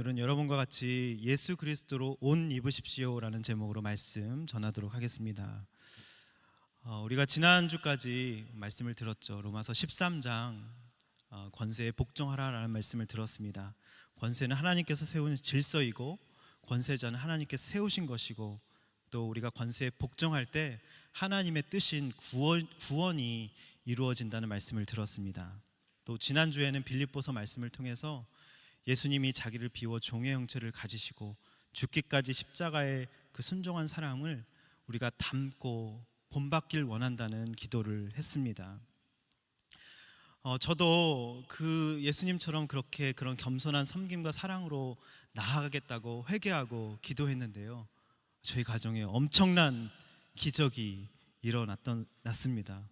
오늘은 여러분과 같이 예수 그리스도로 옷 입으십시오라는 제목으로 말씀 전하도록 하겠습니다. 우리가 지난주까지 말씀을 들었죠. 로마서 13장 권세에 복종하라라는 말씀을 들었습니다. 권세는 하나님께서 세운 질서이고 권세자는 하나님께서 세우신 것이고, 또 우리가 권세에 복종할 때 하나님의 뜻인 구원이 이루어진다는 말씀을 들었습니다. 또 지난주에는 빌립보서 말씀을 통해서 예수님이 자기를 비워 종의 형체를 가지시고 죽기까지 십자가의 그 순종한 사랑을 우리가 담고 본받길 원한다는 기도를 했습니다. 저도 그 예수님처럼 그렇게 그런 겸손한 섬김과 사랑으로 나아가겠다고 회개하고 기도했는데요, 저희 가정에 엄청난 기적이 일어났습니다.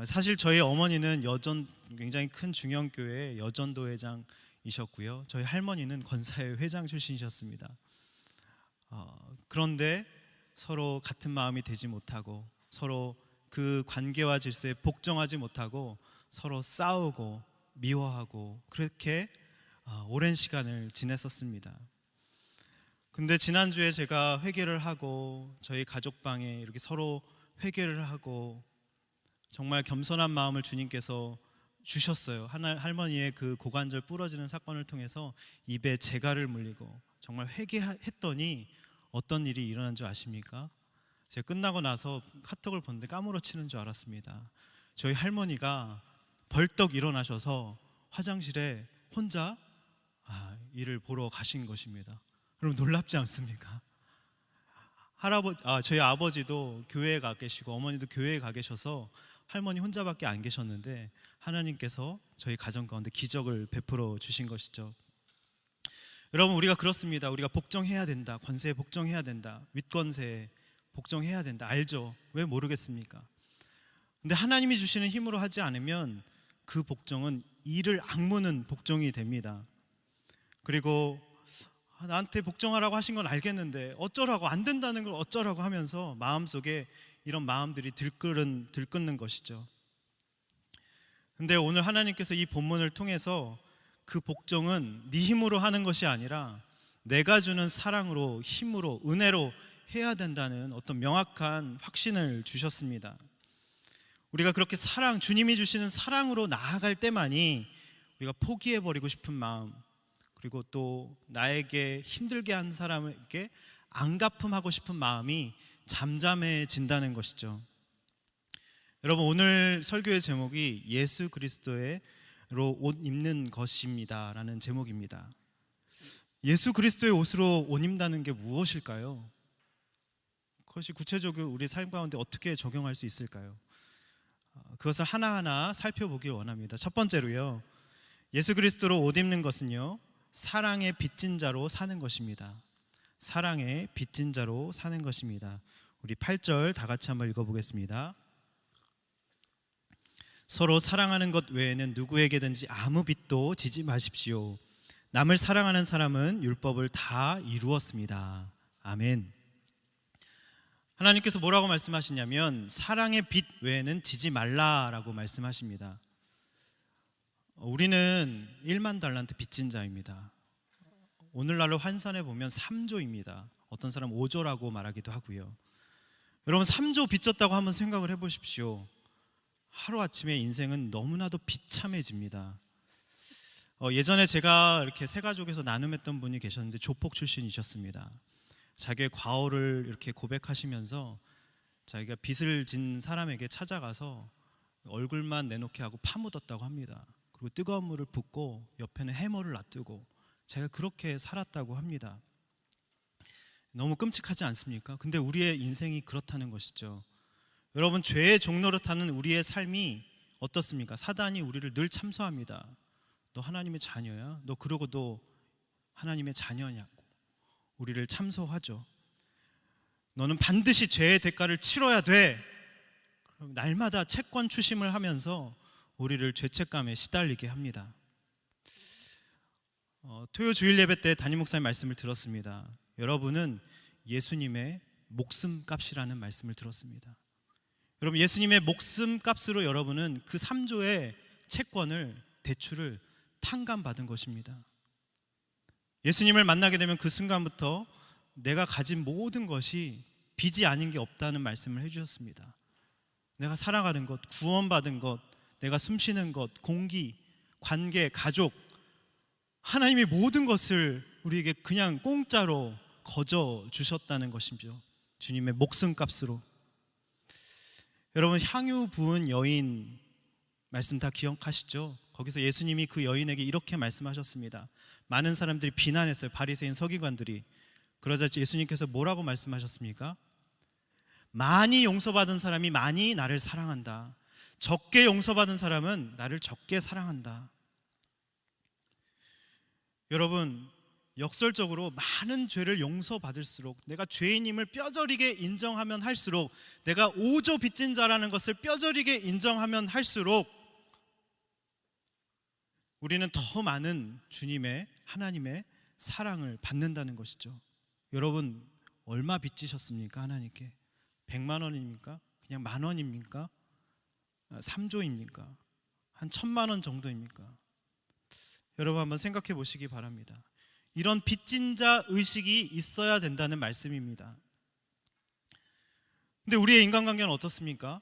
사실 저희 어머니는 굉장히 큰 중형교회 여전도회장이셨고요, 저희 할머니는 권사회 회장 출신이셨습니다. 그런데 서로 같은 마음이 되지 못하고, 서로 그 관계와 질서에 복종하지 못하고 서로 싸우고 미워하고 그렇게 오랜 시간을 지냈었습니다. 근데 지난주에 제가 회개를 하고 저희 가족방에 이렇게 서로 회개를 하고 정말 겸손한 마음을 주님께서 주셨어요. 할머니의 그 고관절 부러지는 사건을 통해서 입에 재갈을 물리고 정말 회개했더니 어떤 일이 일어난 줄 아십니까? 제가 끝나고 나서 카톡을 보는데 까무러치는 줄 알았습니다. 저희 할머니가 벌떡 일어나셔서 화장실에 혼자 일을 보러 가신 것입니다. 여러분 놀랍지 않습니까? 저희 아버지도 교회에 가 계시고 어머니도 교회에 가 계셔서 할머니 혼자밖에 안 계셨는데 하나님께서 저희 가정 가운데 기적을 베풀어 주신 것이죠. 여러분, 우리가 그렇습니다. 우리가 복종해야 된다, 권세에 복종해야 된다, 윗권세에 복종해야 된다, 알죠? 왜 모르겠습니까? 근데 하나님이 주시는 힘으로 하지 않으면 그 복종은 이를 악무는 복종이 됩니다. 그리고 나한테 복종하라고 하신 건 알겠는데 어쩌라고, 안 된다는 걸 어쩌라고 하면서 마음속에 이런 마음들이 들끓는 것이죠. 근데 오늘 하나님께서 이 본문을 통해서 그 복종은 네 힘으로 하는 것이 아니라 내가 주는 사랑으로, 힘으로, 은혜로 해야 된다는 어떤 명확한 확신을 주셨습니다. 우리가 그렇게 주님이 주시는 사랑으로 나아갈 때만이 우리가 포기해버리고 싶은 마음, 그리고 또 나에게 힘들게 한 사람에게 안갚음하고 싶은 마음이 잠잠해진다는 것이죠. 여러분, 오늘 설교의 제목이 예수 그리스도로 옷 입는 것입니다 라는 제목입니다. 예수 그리스도의 옷으로 옷 입는다는 게 무엇일까요? 그것이 구체적으로 우리 삶 가운데 어떻게 적용할 수 있을까요? 그것을 하나하나 살펴보길 원합니다. 첫 번째로요, 예수 그리스도로 옷 입는 것은요, 사랑의 빚진 자로 사는 것입니다. 사랑의 빚진 자로 사는 것입니다. 우리 8절 다 같이 한번 읽어보겠습니다. 서로 사랑하는 것 외에는 누구에게든지 아무 빚도 지지 마십시오. 남을 사랑하는 사람은 율법을 다 이루었습니다. 아멘. 하나님께서 뭐라고 말씀하시냐면 사랑의 빚 외에는 지지 말라라고 말씀하십니다. 우리는 1만 달란트 빚진 자입니다. 오늘날로 환산해 보면 3조입니다. 어떤 사람은 5조라고 말하기도 하고요. 여러분, 3조 빚졌다고 한번 생각을 해보십시오. 하루아침에 인생은 너무나도 비참해집니다. 예전에 제가 이렇게 새가족에서 나눔했던 분이 계셨는데 조폭 출신이셨습니다. 자기의 과오를 이렇게 고백하시면서 자기가 빚을 진 사람에게 찾아가서 얼굴만 내놓게 하고 파묻었다고 합니다. 그리고 뜨거운 물을 붓고 옆에는 해머를 놔두고 제가 그렇게 살았다고 합니다. 너무 끔찍하지 않습니까? 근데 우리의 인생이 그렇다는 것이죠. 여러분, 죄의 종로를 타는 우리의 삶이 어떻습니까? 사단이 우리를 늘 참소합니다. 너 하나님의 자녀야? 너 그러고도 하나님의 자녀냐고 우리를 참소하죠. 너는 반드시 죄의 대가를 치러야 돼. 그럼 날마다 채권 추심을 하면서 우리를 죄책감에 시달리게 합니다. 토요 주일 예배 때 담임 목사님 말씀을 들었습니다. 여러분은 예수님의 목숨값이라는 말씀을 들었습니다. 여러분, 예수님의 목숨값으로 여러분은 그 3조의 채권을, 대출을 탕감받은 것입니다. 예수님을 만나게 되면 그 순간부터 내가 가진 모든 것이 빚이 아닌 게 없다는 말씀을 해주셨습니다. 내가 살아가는 것, 구원받은 것, 내가 숨쉬는 것, 공기, 관계, 가족, 하나님이 모든 것을 우리에게 그냥 공짜로 거저 주셨다는 것이죠. 주님의 목숨값으로. 여러분, 향유 부은 여인 말씀 다 기억하시죠? 거기서 예수님이 그 여인에게 이렇게 말씀하셨습니다. 많은 사람들이 비난했어요. 바리새인 서기관들이. 그러자 예수님께서 뭐라고 말씀하셨습니까? 많이 용서받은 사람이 많이 나를 사랑한다. 적게 용서받은 사람은 나를 적게 사랑한다. 여러분, 역설적으로 많은 죄를 용서받을수록, 내가 죄인임을 뼈저리게 인정하면 할수록, 내가 오조 빚진 자라는 것을 뼈저리게 인정하면 할수록 우리는 더 많은 주님의, 하나님의 사랑을 받는다는 것이죠. 여러분, 얼마 빚지셨습니까? 하나님께 100만 원입니까? 그냥 10,000원입니까? 3조입니까? 한 1,000만 원 정도입니까? 여러분, 한번 생각해 보시기 바랍니다. 이런 빚진 자 의식이 있어야 된다는 말씀입니다. 근데 우리의 인간관계는 어떻습니까?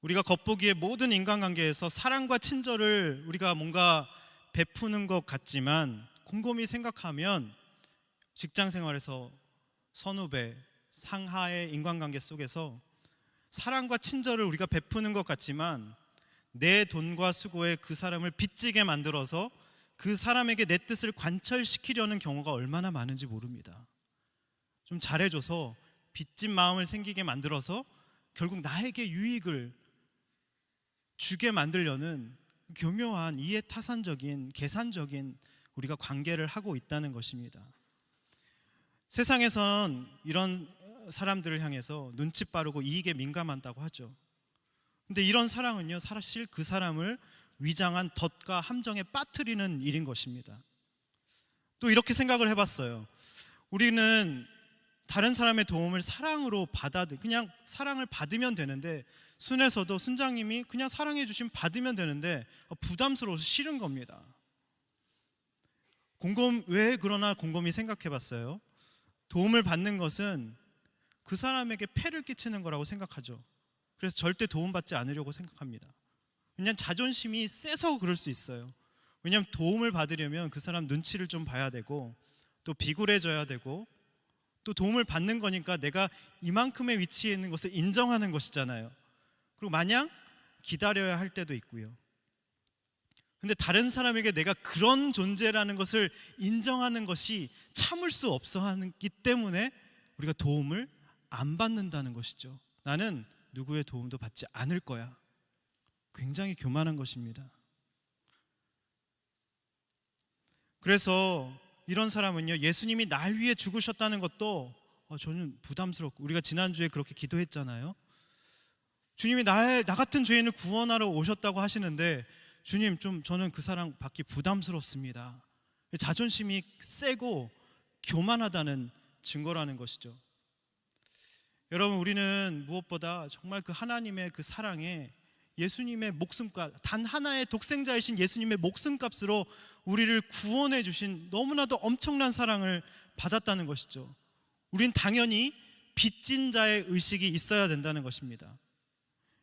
우리가 겉보기에 모든 인간관계에서 사랑과 친절을 우리가 뭔가 베푸는 것 같지만, 곰곰이 생각하면 직장 생활에서 선후배, 상하의 인간관계 속에서 사랑과 친절을 우리가 베푸는 것 같지만, 내 돈과 수고에 그 사람을 빚지게 만들어서 그 사람에게 내 뜻을 관철시키려는 경우가 얼마나 많은지 모릅니다. 좀 잘해줘서 빚진 마음을 생기게 만들어서 결국 나에게 유익을 주게 만들려는 교묘한 이해타산적인, 계산적인 우리가 관계를 하고 있다는 것입니다. 세상에선 이런 사람들을 향해서 눈치 빠르고 이익에 민감하다고 하죠. 근데 이런 사랑은요, 사실 그 사람을 위장한 덫과 함정에 빠뜨리는 일인 것입니다. 또 이렇게 생각을 해봤어요. 우리는 다른 사람의 도움을 사랑으로 그냥 사랑을 받으면 되는데, 순에서도 순장님이 그냥 사랑해 주시면 받으면 되는데 부담스러워서 싫은 겁니다. 왜 그러나 곰곰이 생각해 봤어요. 도움을 받는 것은 그 사람에게 폐를 끼치는 거라고 생각하죠. 그래서 절대 도움받지 않으려고 생각합니다. 왜냐하면 자존심이 세서 그럴 수 있어요. 왜냐하면 도움을 받으려면 그 사람 눈치를 좀 봐야 되고, 또 비굴해져야 되고, 또 도움을 받는 거니까 내가 이만큼의 위치에 있는 것을 인정하는 것이잖아요. 그리고 마냥 기다려야 할 때도 있고요. 근데 다른 사람에게 내가 그런 존재라는 것을 인정하는 것이 참을 수 없어 하기 때문에 우리가 도움을 안 받는다는 것이죠. 나는 누구의 도움도 받지 않을 거야. 굉장히 교만한 것입니다. 그래서 이런 사람은요, 예수님이 날 위해 죽으셨다는 것도 저는 부담스럽고, 우리가 지난주에 그렇게 기도했잖아요. 주님이 나 같은 죄인을 구원하러 오셨다고 하시는데, 주님, 저는 그 사랑 받기 부담스럽습니다. 자존심이 세고 교만하다는 증거라는 것이죠. 여러분, 우리는 무엇보다 정말 그 하나님의 그 사랑에 예수님의 목숨값, 단 하나의 독생자이신 예수님의 목숨값으로 우리를 구원해 주신 너무나도 엄청난 사랑을 받았다는 것이죠. 우린 당연히 빚진 자의 의식이 있어야 된다는 것입니다.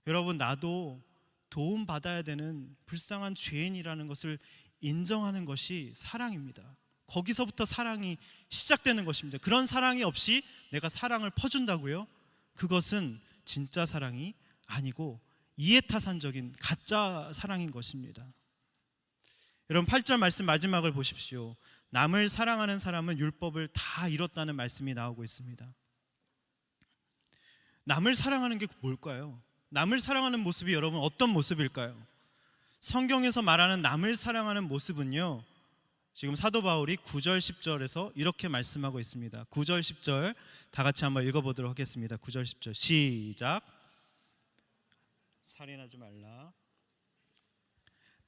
여러분, 나도 도움받아야 되는 불쌍한 죄인이라는 것을 인정하는 것이 사랑입니다. 거기서부터 사랑이 시작되는 것입니다. 그런 사랑이 없이 내가 사랑을 퍼준다고요? 그것은 진짜 사랑이 아니고 이해타산적인 가짜 사랑인 것입니다. 여러분, 8절 말씀 마지막을 보십시오. 남을 사랑하는 사람은 율법을 다 이뤘다는 말씀이 나오고 있습니다. 남을 사랑하는 게 뭘까요? 남을 사랑하는 모습이 여러분 어떤 모습일까요? 성경에서 말하는 남을 사랑하는 모습은요, 지금 사도 바울이 9절 10절에서 이렇게 말씀하고 있습니다. 9절 10절 다 같이 한번 읽어보도록 하겠습니다. 9절 10절 시작. 살인하지 말라,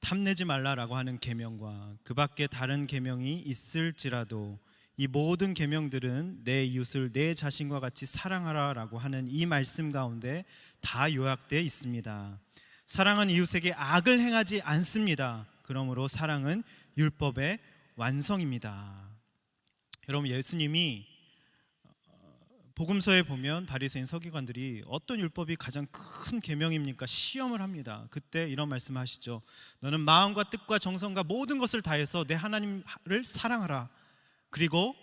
탐내지 말라라고 하는 계명과 그 밖에 다른 계명이 있을지라도 이 모든 계명들은 내 이웃을 내 자신과 같이 사랑하라라고 하는 이 말씀 가운데 다 요약되어 있습니다. 사랑은 이웃에게 악을 행하지 않습니다. 그러므로 사랑은 율법의 완성입니다. 여러분, 예수님이 복음서에 보면 바리새인 서기관들이 어떤 율법이 가장 큰 계명입니까? 시험을 합니다. 그때 이런 말씀을 하시죠. 너는 마음과 뜻과 정성과 모든 것을 다해서 내 하나님을 사랑하라. 그리고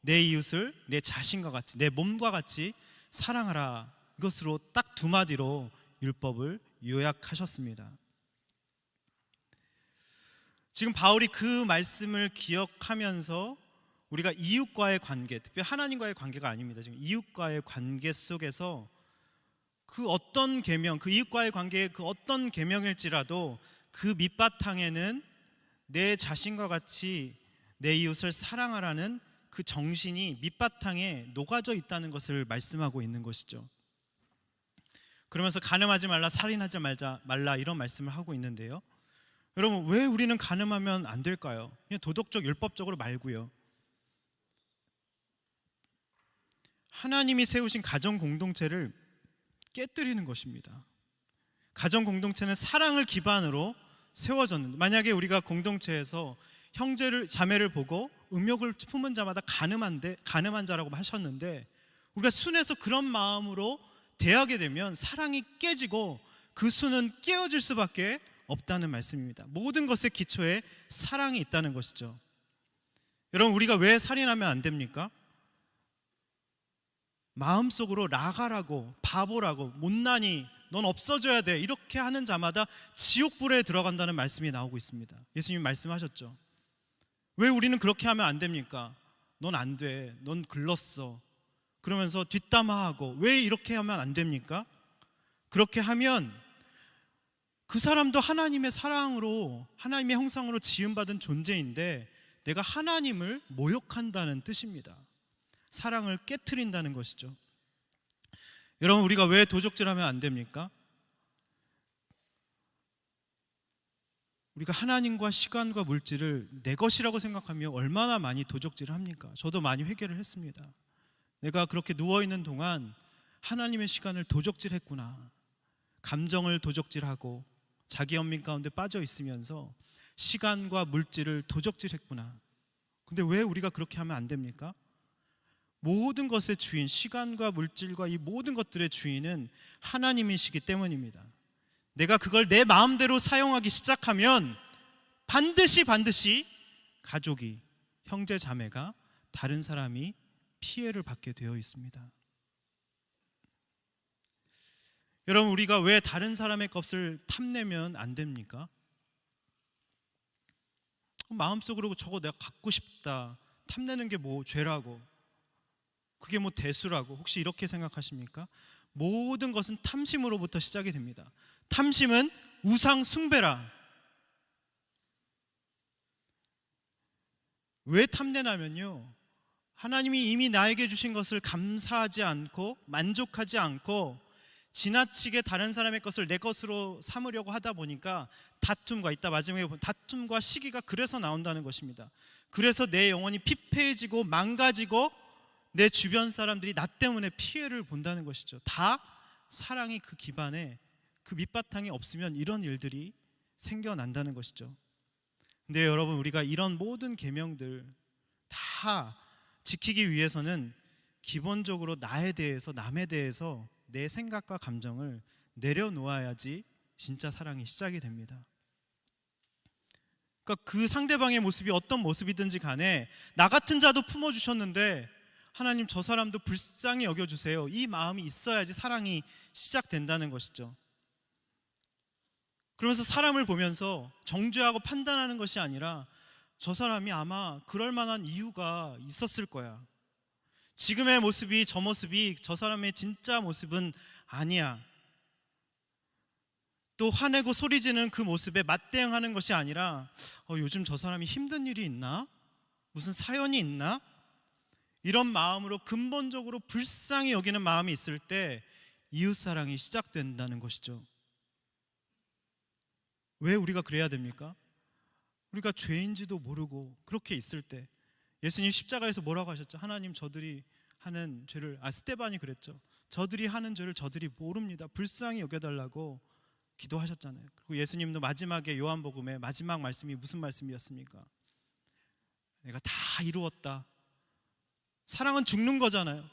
내 이웃을 내 자신과 같이, 내 몸과 같이 사랑하라. 이것으로 딱 두 마디로 율법을 요약하셨습니다. 지금 바울이 그 말씀을 기억하면서 우리가 이웃과의 관계, 특별히 하나님과의 관계가 아닙니다. 지금 이웃과의 관계 속에서 그 어떤 계명, 그 이웃과의 관계의 그 어떤 계명일지라도 그 밑바탕에는 내 자신과 같이 내 이웃을 사랑하라는 그 정신이 밑바탕에 녹아져 있다는 것을 말씀하고 있는 것이죠. 그러면서 간음하지 말라, 살인하지 말라 이런 말씀을 하고 있는데요. 여러분, 왜 우리는 간음하면 안 될까요? 그냥 도덕적, 율법적으로 말고요. 하나님이 세우신 가정 공동체를 깨뜨리는 것입니다. 가정 공동체는 사랑을 기반으로 세워졌는데, 만약에 우리가 공동체에서 형제를, 자매를 보고 음욕을 품은 자마다 간음한 자라고 하셨는데, 우리가 순해서 그런 마음으로 대하게 되면 사랑이 깨지고 그 순은 깨어질 수밖에 없다는 말씀입니다. 모든 것의 기초에 사랑이 있다는 것이죠. 여러분, 우리가 왜 살인하면 안 됩니까? 마음속으로 나가라고, 바보라고, 못나니, 넌 없어져야 돼, 이렇게 하는 자마다 지옥불에 들어간다는 말씀이 나오고 있습니다. 예수님 말씀하셨죠. 왜 우리는 그렇게 하면 안 됩니까? 넌 안 돼, 넌 글렀어, 그러면서 뒷담화하고. 왜 이렇게 하면 안 됩니까? 그렇게 하면 그 사람도 하나님의 사랑으로, 하나님의 형상으로 지음받은 존재인데 내가 하나님을 모욕한다는 뜻입니다. 사랑을 깨트린다는 것이죠. 여러분, 우리가 왜 도적질하면 안 됩니까? 우리가 하나님과 시간과 물질을 내 것이라고 생각하며 얼마나 많이 도적질을 합니까? 저도 많이 회개를 했습니다. 내가 그렇게 누워있는 동안 하나님의 시간을 도적질했구나. 감정을 도적질하고 자기 연민 가운데 빠져 있으면서 시간과 물질을 도적질했구나. 근데 왜 우리가 그렇게 하면 안 됩니까? 모든 것의 주인, 시간과 물질과 이 모든 것들의 주인은 하나님이시기 때문입니다. 내가 그걸 내 마음대로 사용하기 시작하면 반드시 가족이, 형제 자매가, 다른 사람이 피해를 받게 되어 있습니다. 여러분, 우리가 왜 다른 사람의 것을 탐내면 안 됩니까? 마음속으로 저거 내가 갖고 싶다, 탐내는 게 뭐 죄라고, 그게 뭐 대수라고 혹시 이렇게 생각하십니까? 모든 것은 탐심으로부터 시작이 됩니다. 탐심은 우상 숭배라. 왜 탐내냐면요, 하나님이 이미 나에게 주신 것을 감사하지 않고 만족하지 않고 지나치게 다른 사람의 것을 내 것으로 삼으려고 하다 보니까 다툼과, 이따 마지막에 보면 다툼과 시기가 그래서 나온다는 것입니다. 그래서 내 영혼이 피폐해지고 망가지고 내 주변 사람들이 나 때문에 피해를 본다는 것이죠. 다 사랑이 그 기반에, 그 밑바탕이 없으면 이런 일들이 생겨난다는 것이죠. 근데 여러분, 우리가 이런 모든 계명들 다 지키기 위해서는 기본적으로 나에 대해서, 남에 대해서 내 생각과 감정을 내려놓아야지 진짜 사랑이 시작이 됩니다. 그러니까 그 상대방의 모습이 어떤 모습이든지 간에 나 같은 자도 품어주셨는데 하나님, 저 사람도 불쌍히 여겨주세요, 이 마음이 있어야지 사랑이 시작된다는 것이죠. 그러면서 사람을 보면서 정죄하고 판단하는 것이 아니라 저 사람이 아마 그럴 만한 이유가 있었을 거야, 지금의 모습이, 저 모습이 저 사람의 진짜 모습은 아니야. 또 화내고 소리지는 그 모습에 맞대응하는 것이 아니라 요즘 저 사람이 힘든 일이 있나? 무슨 사연이 있나? 이런 마음으로 근본적으로 불쌍히 여기는 마음이 있을 때 이웃사랑이 시작된다는 것이죠. 왜 우리가 그래야 됩니까? 우리가 죄인지도 모르고 그렇게 있을 때 예수님 십자가에서 뭐라고 하셨죠? 하나님, 저들이 하는 죄를, 스데반이 그랬죠. 저들이 하는 죄를 저들이 모릅니다, 불쌍히 여겨달라고 기도하셨잖아요. 그리고 예수님도 마지막에 요한복음의 마지막 말씀이 무슨 말씀이었습니까? 내가 다 이루었다, 사랑은 죽는 거잖아요.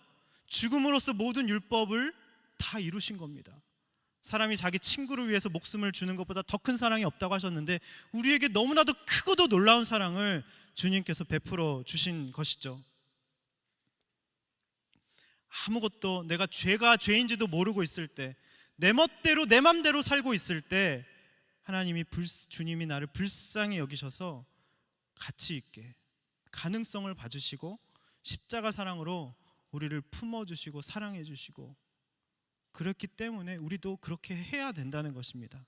죽음으로써 모든 율법을 다 이루신 겁니다. 사람이 자기 친구를 위해서 목숨을 주는 것보다 더 큰 사랑이 없다고 하셨는데 우리에게 너무나도 크고도 놀라운 사랑을 주님께서 베풀어 주신 것이죠. 아무것도 내가 죄가 죄인지도 모르고 있을 때, 내 멋대로 내 맘대로 살고 있을 때 주님이 나를 불쌍히 여기셔서 가치 있게 가능성을 봐주시고 십자가 사랑으로 우리를 품어주시고 사랑해주시고, 그렇기 때문에 우리도 그렇게 해야 된다는 것입니다.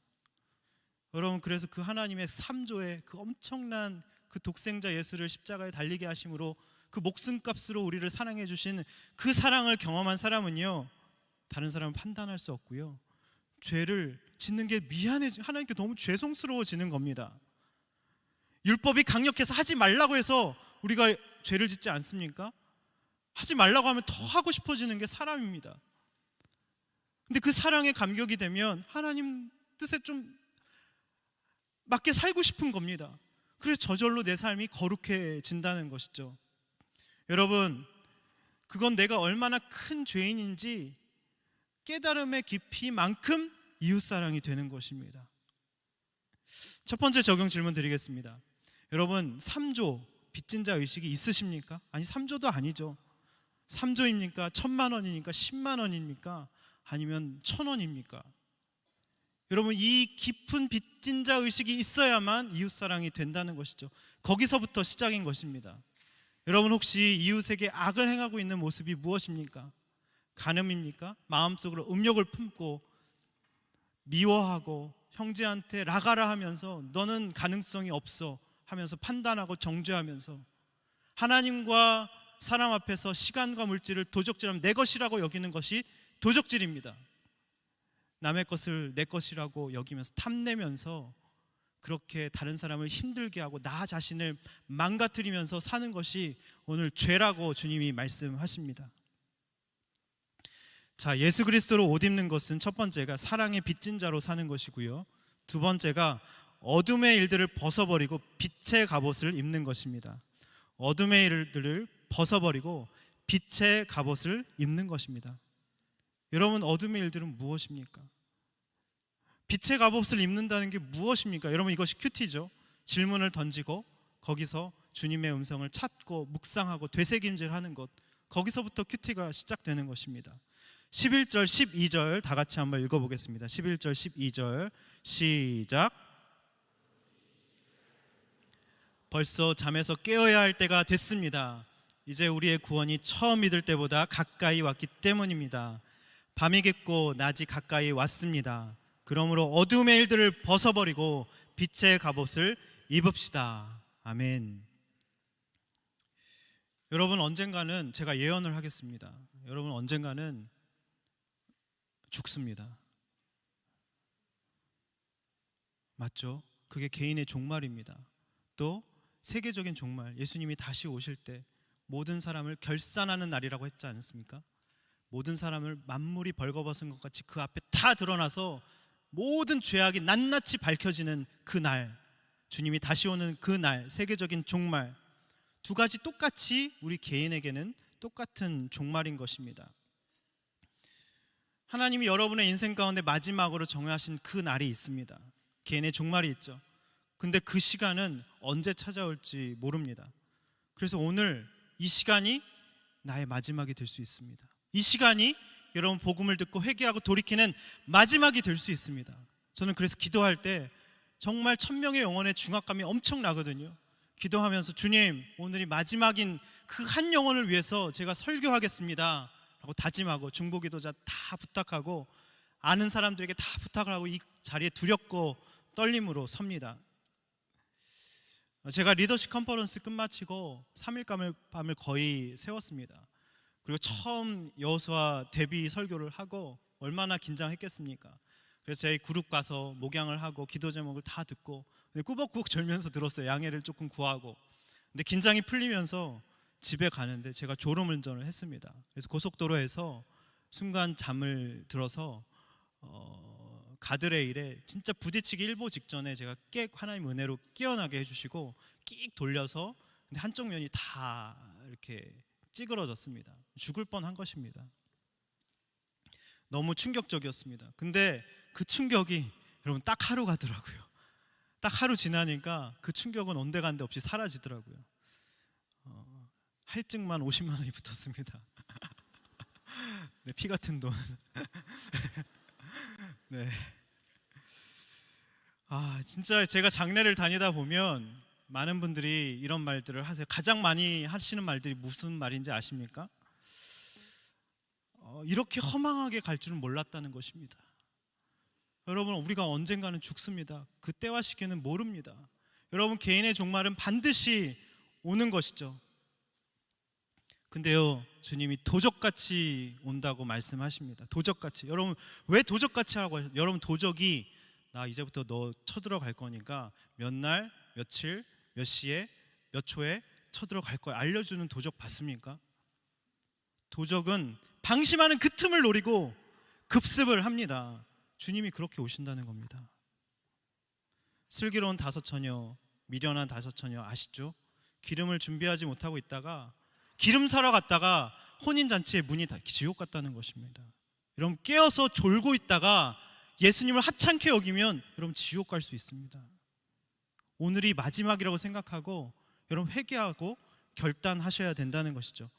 여러분, 그래서 그 하나님의 3조의 그 엄청난 그 독생자 예수를 십자가에 달리게 하심으로 그 목숨값으로 우리를 사랑해 주신 그 사랑을 경험한 사람은요, 다른 사람은 판단할 수 없고요, 죄를 짓는 게 하나님께 너무 죄송스러워지는 겁니다. 율법이 강력해서 하지 말라고 해서 우리가 죄를 짓지 않습니까? 하지 말라고 하면 더 하고 싶어지는 게 사람입니다. 근데 그 사랑에 감격이 되면 하나님 뜻에 좀 맞게 살고 싶은 겁니다. 그래서 저절로 내 삶이 거룩해진다는 것이죠. 여러분, 그건 내가 얼마나 큰 죄인인지 깨달음의 깊이만큼 이웃사랑이 되는 것입니다. 첫 번째 적용 질문 드리겠습니다. 여러분, 3조 빚진 자 의식이 있으십니까? 아니, 3조도 아니죠. 3조입니까? 1,000만 원입니까? 10만 원입니까? 아니면 1,000원입니까? 여러분, 이 깊은 빚진 자 의식이 있어야만 이웃사랑이 된다는 것이죠. 거기서부터 시작인 것입니다. 여러분, 혹시 이웃에게 악을 행하고 있는 모습이 무엇입니까? 간음입니까? 마음속으로 음욕을 품고 미워하고 형제한테 라가라 하면서 너는 가능성이 없어 하면서 판단하고 정죄하면서 하나님과 사람 앞에서 시간과 물질을 도적질하면 내 것이라고 여기는 것이 도적질입니다. 남의 것을 내 것이라고 여기면서 탐내면서 그렇게 다른 사람을 힘들게 하고 나 자신을 망가뜨리면서 사는 것이 오늘 죄라고 주님이 말씀하십니다. 자, 예수 그리스도로 옷 입는 것은 첫 번째가 사랑의 빚진 자로 사는 것이고요, 두 번째가 어둠의 일들을 벗어버리고 빛의 갑옷을 입는 것입니다. 어둠의 일들을 벗어버리고 빛의 갑옷을 입는 것입니다. 여러분, 어둠의 일들은 무엇입니까? 빛의 갑옷을 입는다는 게 무엇입니까? 여러분, 이것이 큐티죠. 질문을 던지고 거기서 주님의 음성을 찾고 묵상하고 되새김질하는 것, 거기서부터 큐티가 시작되는 것입니다. 11절 12절 다 같이 한번 읽어보겠습니다. 11절 12절 시작. 벌써 잠에서 깨어야 할 때가 됐습니다. 이제 우리의 구원이 처음 믿을 때보다 가까이 왔기 때문입니다. 밤이 깊고 낮이 가까이 왔습니다. 그러므로 어둠의 일들을 벗어버리고 빛의 갑옷을 입읍시다. 아멘. 여러분, 언젠가는 제가 예언을 하겠습니다. 여러분, 언젠가는 죽습니다. 맞죠? 그게 개인의 종말입니다. 또 세계적인 종말, 예수님이 다시 오실 때 모든 사람을 결산하는 날이라고 했지 않습니까? 모든 사람을 만물이 벌거벗은 것 같이 그 앞에 다 드러나서 모든 죄악이 낱낱이 밝혀지는 그 날, 주님이 다시 오는 그 날, 세계적인 종말, 두 가지 똑같이 우리 개인에게는 똑같은 종말인 것입니다. 하나님이 여러분의 인생 가운데 마지막으로 정하신 그 날이 있습니다. 개인의 종말이 있죠. 근데 그 시간은 언제 찾아올지 모릅니다. 그래서 오늘 이 시간이 나의 마지막이 될 수 있습니다. 이 시간이 여러분 복음을 듣고 회개하고 돌이키는 마지막이 될 수 있습니다. 저는 그래서 기도할 때 정말 1,000명의 영혼의 중압감이 엄청 나거든요. 기도하면서 주님, 오늘이 마지막인 그 한 영혼을 위해서 제가 설교하겠습니다 라고 다짐하고 중보기도자 다 부탁하고 아는 사람들에게 다 부탁을 하고 이 자리에 두렵고 떨림으로 섭니다. 제가 리더십 컨퍼런스 끝마치고 3일 밤을 거의 세웠습니다. 그리고 처음 여호수아 데뷔 설교를 하고 얼마나 긴장했겠습니까? 그래서 저희 그룹 가서 목양을 하고 기도 제목을 다 듣고 꾸벅꾸벅 졸면서 들었어요. 양해를 조금 구하고. 근데 긴장이 풀리면서 집에 가는데 제가 졸음운전을 했습니다. 그래서 고속도로에서 순간 잠을 들어서 가드레일에 진짜 부딪히기 일보 직전에 제가 하나님 은혜로 깨어나게 해주시고 끽 돌려서 근데 한쪽 면이 다 이렇게 찌그러졌습니다. 죽을 뻔한 것입니다. 너무 충격적이었습니다. 근데 그 충격이 여러분 딱 하루 가더라고요. 딱 하루 지나니까 그 충격은 온데간데 없이 사라지더라고요. 할증만 50만 원이 붙었습니다. 네, 피 같은 돈. 네. 진짜 제가 장례를 다니다 보면 많은 분들이 이런 말들을 하세요. 가장 많이 하시는 말들이 무슨 말인지 아십니까? 이렇게 허망하게 갈 줄은 몰랐다는 것입니다. 여러분, 우리가 언젠가는 죽습니다. 그 때와 시기는 모릅니다. 여러분, 개인의 종말은 반드시 오는 것이죠. 근데요, 주님이 도적같이 온다고 말씀하십니다. 도적같이. 여러분, 왜 도적같이 하라고 하셨어요? 여러분, 도적이 나 이제부터 너 쳐들어갈 거니까 몇 날, 며칠, 몇 시에, 몇 초에 쳐들어갈 거야 알려주는 도적 봤습니까? 도적은 방심하는 그 틈을 노리고 급습을 합니다. 주님이 그렇게 오신다는 겁니다. 슬기로운 다섯 처녀, 미련한 다섯 처녀 아시죠? 기름을 준비하지 못하고 있다가 기름 사러 갔다가 혼인잔치에 문이 닫히 지옥 같다는 것입니다. 여러분, 깨어서 졸고 있다가 예수님을 하찮게 여기면 여러분 지옥 갈 수 있습니다. 오늘이 마지막이라고 생각하고 여러분 회개하고 결단하셔야 된다는 것이죠.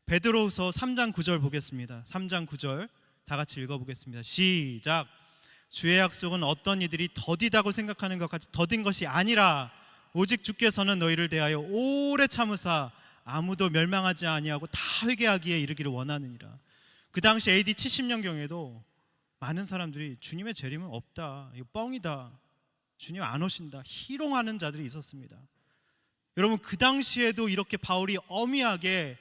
베드로후서 3장 9절 보겠습니다. 3장 9절 다 같이 읽어보겠습니다. 시작. 주의 약속은 어떤 이들이 더디다고 생각하는 것 같이 더딘 것이 아니라 오직 주께서는 너희를 대하여 오래 참으사 아무도 멸망하지 아니하고 다 회개하기에 이르기를 원하느니라. 그 당시 AD 70년경에도 많은 사람들이 주님의 재림은 없다, 이거 뻥이다, 주님 안 오신다, 희롱하는 자들이 있었습니다. 여러분, 그 당시에도 이렇게 바울이 엄히하게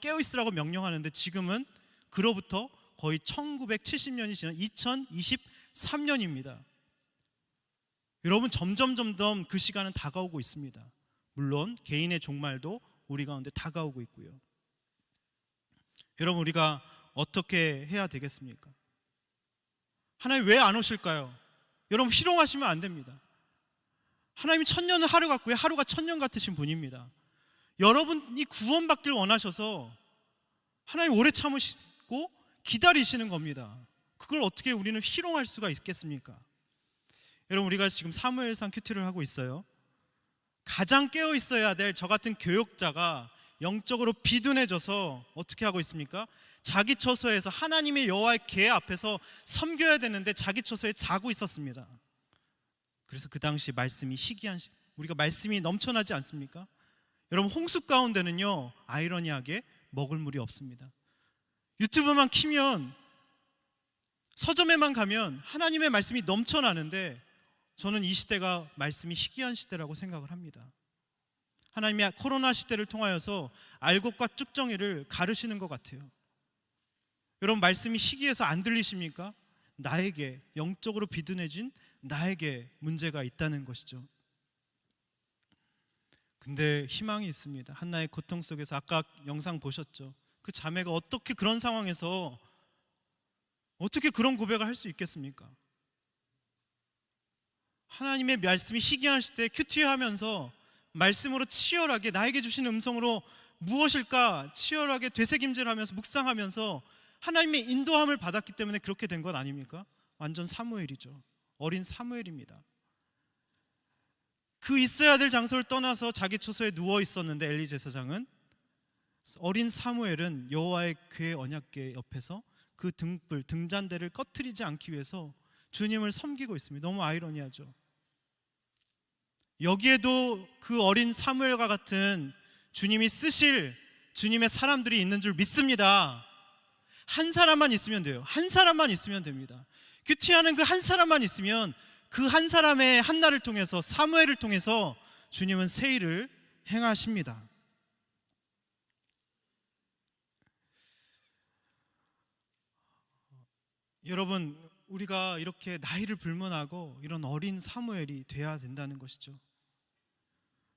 깨어있으라고 명령하는데 지금은 그로부터 거의 1970년이 지난 2023년입니다. 여러분, 점점 그 시간은 다가오고 있습니다. 물론 개인의 종말도 우리 가운데 다가오고 있고요. 여러분, 우리가 어떻게 해야 되겠습니까? 하나님 왜 안 오실까요? 여러분, 희롱하시면 안 됩니다. 하나님이 1000년은 하루 같고요, 하루가 1000년 같으신 분입니다. 여러분이 구원받길 원하셔서 하나님 오래 참으시고 기다리시는 겁니다. 그걸 어떻게 우리는 희롱할 수가 있겠습니까? 여러분, 우리가 지금 사무엘상 큐티를 하고 있어요. 가장 깨어 있어야 될 저 같은 교역자가 영적으로 비둔해져서 어떻게 하고 있습니까? 자기 처소에서 하나님의 여호와의 궤 앞에서 섬겨야 되는데 자기 처소에 자고 있었습니다. 그래서 그 당시 말씀이 우리가 말씀이 넘쳐나지 않습니까? 여러분, 홍수 가운데는요 아이러니하게 먹을 물이 없습니다. 유튜브만 키면, 서점에만 가면 하나님의 말씀이 넘쳐나는데 저는 이 시대가 말씀이 희귀한 시대라고 생각을 합니다. 하나님이 코로나 시대를 통하여서 알곡과 쭉정이를 가르시는 것 같아요. 여러분, 말씀이 희귀해서 안 들리십니까? 나에게, 영적으로 비둔해진 나에게 문제가 있다는 것이죠. 근데 희망이 있습니다. 한나의 고통 속에서, 아까 영상 보셨죠? 그 자매가 어떻게 그런 상황에서 어떻게 그런 고백을 할 수 있겠습니까? 하나님의 말씀이 희귀한 시대에 큐티하면서 말씀으로 치열하게 나에게 주신 음성으로 무엇일까 치열하게 되새김질하면서 묵상하면서 하나님의 인도함을 받았기 때문에 그렇게 된 것 아닙니까? 완전 사무엘이죠. 어린 사무엘입니다. 그 있어야 될 장소를 떠나서 자기 처소에 누워 있었는데 엘리 제사장은, 어린 사무엘은 여호와의 궤 언약궤 옆에서 그 등잔대를 꺼트리지 않기 위해서 주님을 섬기고 있습니다. 너무 아이러니하죠. 여기에도 그 어린 사무엘과 같은 주님이 쓰실 주님의 사람들이 있는 줄 믿습니다. 한 사람만 있으면 돼요. 한 사람만 있으면 됩니다. 큐티하는 그 한 사람만 있으면 그 한 사람의 한나를 통해서, 사무엘을 통해서 주님은 새 일을 행하십니다. 여러분, 우리가 이렇게 나이를 불문하고 이런 어린 사무엘이 돼야 된다는 것이죠.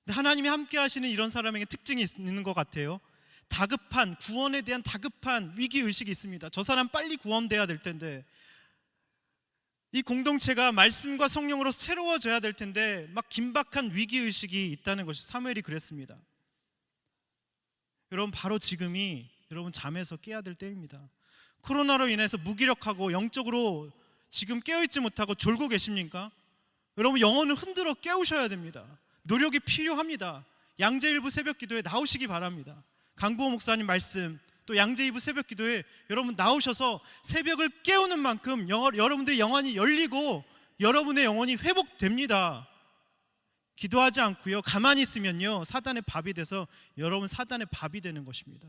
근데 하나님이 함께 하시는 이런 사람에게 특징이 있는 것 같아요. 다급한, 구원에 대한 다급한 위기의식이 있습니다. 저 사람 빨리 구원돼야 될 텐데, 이 공동체가 말씀과 성령으로 새로워져야 될 텐데 막 긴박한 위기의식이 있다는 것이, 사무엘이 그랬습니다. 여러분, 바로 지금이 여러분 잠에서 깨야 될 때입니다. 코로나로 인해서 무기력하고 영적으로 지금 깨어있지 못하고 졸고 계십니까? 여러분, 영혼을 흔들어 깨우셔야 됩니다. 노력이 필요합니다. 양재일부 새벽기도에 나오시기 바랍니다. 강부호 목사님 말씀, 또 양재일부 새벽기도에 여러분 나오셔서 새벽을 깨우는 만큼 여러분들의 영혼이 열리고 여러분의 영혼이 회복됩니다. 기도하지 않고요, 가만히 있으면요, 사단의 밥이 돼서 여러분 사단의 밥이 되는 것입니다.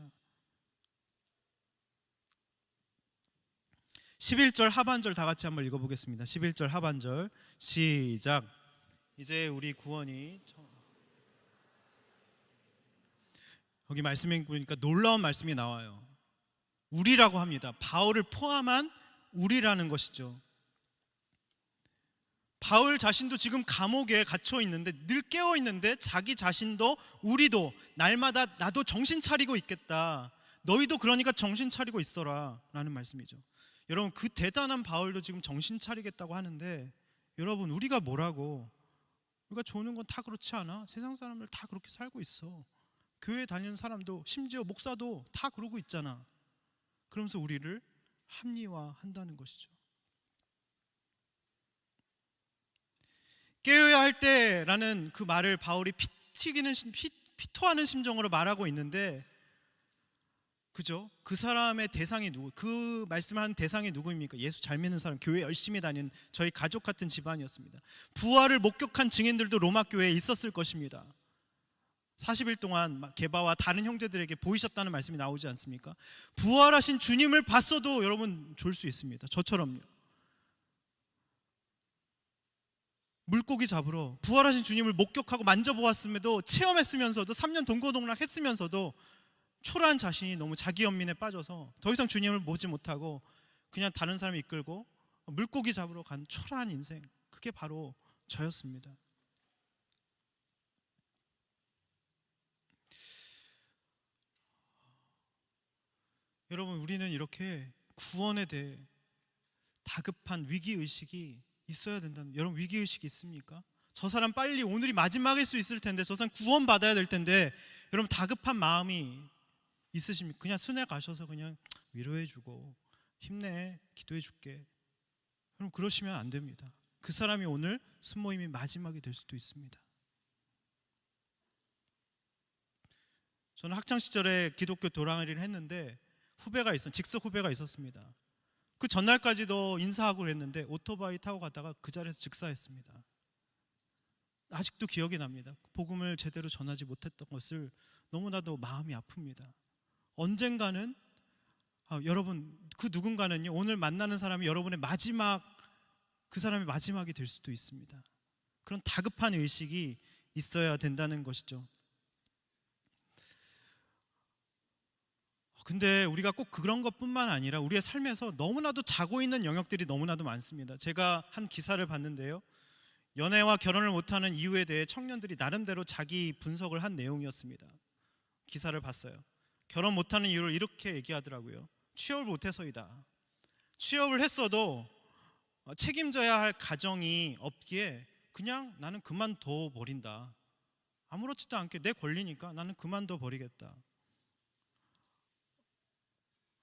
11절 하반절 다 같이 한번 읽어보겠습니다. 11절 하반절 시작. 이제 우리 구원이, 여기 말씀에 보니까 놀라운 말씀이 나와요. 우리라고 합니다. 바울을 포함한 우리라는 것이죠. 바울 자신도 지금 감옥에 갇혀 있는데, 늘 깨어 있는데, 자기 자신도 우리도 날마다 나도 정신 차리고 있겠다, 너희도 그러니까 정신 차리고 있어라 라는 말씀이죠. 여러분, 그 대단한 바울도 지금 정신 차리겠다고 하는데, 여러분, 우리가 뭐라고? 우리가 조는 건 다 그렇지 않아? 세상 사람들 다 그렇게 살고 있어. 교회 다니는 사람도, 심지어 목사도 다 그러고 있잖아. 그러면서 우리를 합리화한다는 것이죠. 깨어야 할 때라는 그 말을 바울이 피토하는 심정으로 말하고 있는데, 그죠? 그 사람의 대상이 누구? 그 말씀을 하는 대상이 누구입니까? 예수 잘 믿는 사람, 교회 열심히 다니는 저희 가족 같은 집안이었습니다. 부활을 목격한 증인들도 로마 교회에 있었을 것입니다. 40일 동안 게바와 다른 형제들에게 보이셨다는 말씀이 나오지 않습니까? 부활하신 주님을 봤어도 여러분 졸 수 있습니다. 저처럼요. 물고기 잡으러 부활하신 주님을 목격하고 만져보았음에도, 체험했으면서도 3년 동고동락 했으면서도 초라한 자신이 너무 자기 연민에 빠져서 더 이상 주님을 보지 못하고 그냥 다른 사람을 이끌고 물고기 잡으러 간 초라한 인생, 그게 바로 저였습니다. 여러분, 우리는 이렇게 구원에 대해 다급한 위기의식이 있어야 된다는, 여러분 위기의식이 있습니까? 저 사람 빨리, 오늘이 마지막일 수 있을 텐데, 저 사람 구원받아야 될 텐데, 여러분 다급한 마음이 있으십니까? 그냥 순회 가셔서 그냥 위로해주고 힘내, 기도해줄게, 여러분 그러시면 안 됩니다. 그 사람이 오늘 순모임이 마지막이 될 수도 있습니다. 저는 학창시절에 기독교 도랑이를 했는데 직속 후배가 있었습니다. 그 전날까지도 인사하고 그랬는데 오토바이 타고 가다가 그 자리에서 즉사했습니다. 아직도 기억이 납니다. 복음을 제대로 전하지 못했던 것을 너무나도 마음이 아픕니다. 언젠가는 여러분, 그 누군가는요, 오늘 만나는 사람이 여러분의 마지막, 그 사람의 마지막이 될 수도 있습니다. 그런 다급한 의식이 있어야 된다는 것이죠. 근데 우리가 꼭 그런 것뿐만 아니라 우리의 삶에서 너무나도 자고 있는 영역들이 너무나도 많습니다. 제가 한 기사를 봤는데요, 연애와 결혼을 못하는 이유에 대해 청년들이 나름대로 자기 분석을 한 내용이었습니다. 기사를 봤어요. 결혼 못하는 이유를 이렇게 얘기하더라고요. 취업을 못해서이다. 취업을 했어도 책임져야 할 가정이 없기에 그냥 나는 그만둬 버린다. 아무렇지도 않게 내 권리니까 나는 그만둬 버리겠다.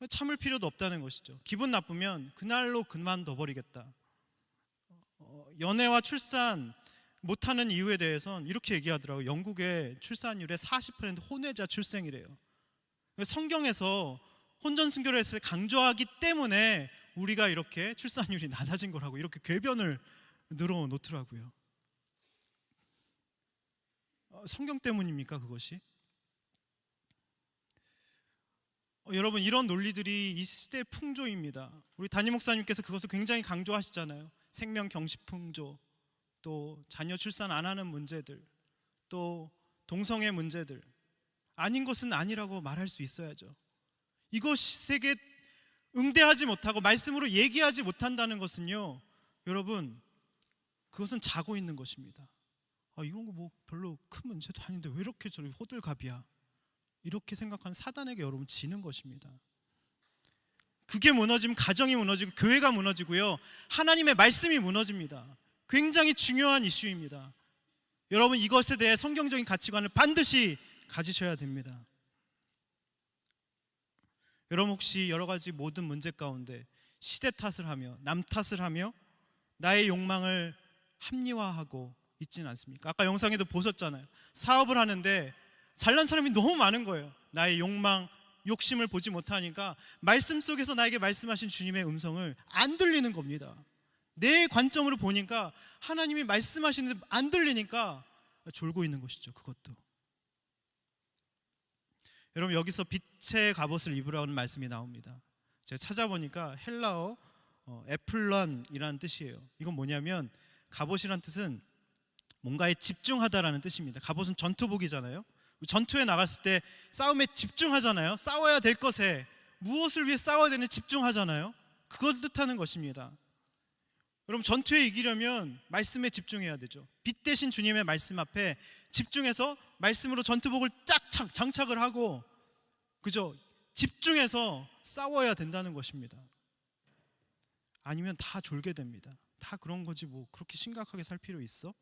참을 필요도 없다는 것이죠. 기분 나쁘면 그날로 그만둬 버리겠다. 연애와 출산 못하는 이유에 대해서는 이렇게 얘기하더라고요. 영국의 출산율의 40% 혼외자 출생이래요. 성경에서 혼전순결을 했을 때 강조하기 때문에 우리가 이렇게 출산율이 낮아진 거라고 이렇게 궤변을 늘어놓더라고요. 성경 때문입니까, 그것이? 여러분, 이런 논리들이 이 시대의 풍조입니다. 우리 담임 목사님께서 그것을 굉장히 강조하시잖아요. 생명 경식 풍조, 또 자녀 출산 안 하는 문제들, 또 동성애 문제들, 아닌 것은 아니라고 말할 수 있어야죠. 이것에게 응대하지 못하고 말씀으로 얘기하지 못한다는 것은요, 여러분, 그것은 자고 있는 것입니다. 이런 거 뭐 별로 큰 문제도 아닌데 왜 이렇게 저렇게 호들갑이야, 이렇게 생각하는 사단에게 여러분 지는 것입니다. 그게 무너지면 가정이 무너지고 교회가 무너지고요, 하나님의 말씀이 무너집니다. 굉장히 중요한 이슈입니다. 여러분, 이것에 대해 성경적인 가치관을 반드시 가지셔야 됩니다. 여러분 혹시 여러 가지 모든 문제 가운데 시대 탓을 하며 남 탓을 하며 나의 욕망을 합리화하고 있지는 않습니까? 아까 영상에도 보셨잖아요. 사업을 하는데 잘난 사람이 너무 많은 거예요. 나의 욕망, 욕심을 보지 못하니까 말씀 속에서 나에게 말씀하신 주님의 음성을 안 들리는 겁니다. 내 관점으로 보니까 하나님이 말씀하시는데 안 들리니까 졸고 있는 것이죠. 그것도. 여러분 여기서 빛의 갑옷을 입으라는 말씀이 나옵니다. 제가 찾아보니까 헬라어 에플런이라는 뜻이에요. 이건 뭐냐면 갑옷이란 뜻은 뭔가에 집중하다라는 뜻입니다. 갑옷은 전투복이잖아요. 전투에 나갔을 때 싸움에 집중하잖아요. 싸워야 될 것에 무엇을 위해 싸워야 되는 집중하잖아요. 그걸 뜻하는 것입니다. 여러분 전투에 이기려면 말씀에 집중해야 되죠. 빛 대신 주님의 말씀 앞에 집중해서 말씀으로 전투복을 쫙 장착을 하고 그죠? 집중해서 싸워야 된다는 것입니다. 아니면 다 졸게 됩니다. 다 그런 거지 뭐 그렇게 심각하게 살 필요 있어?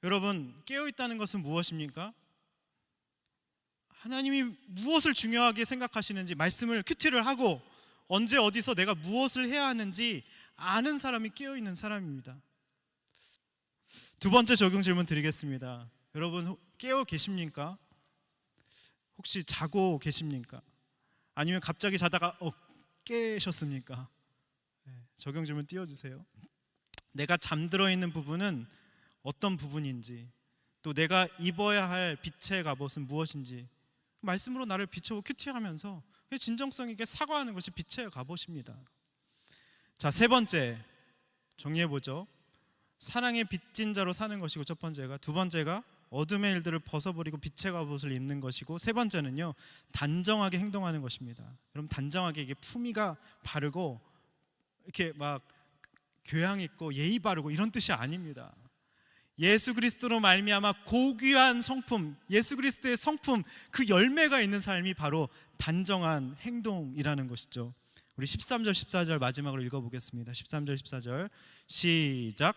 여러분 깨어있다는 것은 무엇입니까? 하나님이 무엇을 중요하게 생각하시는지 말씀을 큐티를 하고 언제 어디서 내가 무엇을 해야 하는지 아는 사람이 깨어있는 사람입니다. 두 번째 적용 질문 드리겠습니다. 여러분 깨어 계십니까? 혹시 자고 계십니까? 아니면 갑자기 자다가 깨셨습니까? 적용 질문 띄워주세요. 내가 잠들어 있는 부분은 어떤 부분인지, 또 내가 입어야 할 빛의 갑옷은 무엇인지 말씀으로 나를 비춰보고 큐티하면서 진정성 있게 사과하는 것이 빛의 갑옷입니다. 자, 세 번째 정리해보죠. 사랑의 빚진 자로 사는 것이고 첫 번째가, 두 번째가 어둠의 일들을 벗어버리고 빛의 갑옷을 입는 것이고, 세 번째는요 단정하게 행동하는 것입니다. 여러분 단정하게 이게 품위가 바르고 이렇게 막 교양 있고 예의 바르고 이런 뜻이 아닙니다. 예수 그리스도로 말미암아 고귀한 성품, 예수 그리스도의 성품, 그 열매가 있는 삶이 바로 단정한 행동이라는 것이죠. 우리 13절 14절 마지막으로 읽어보겠습니다. 13절 14절 시작.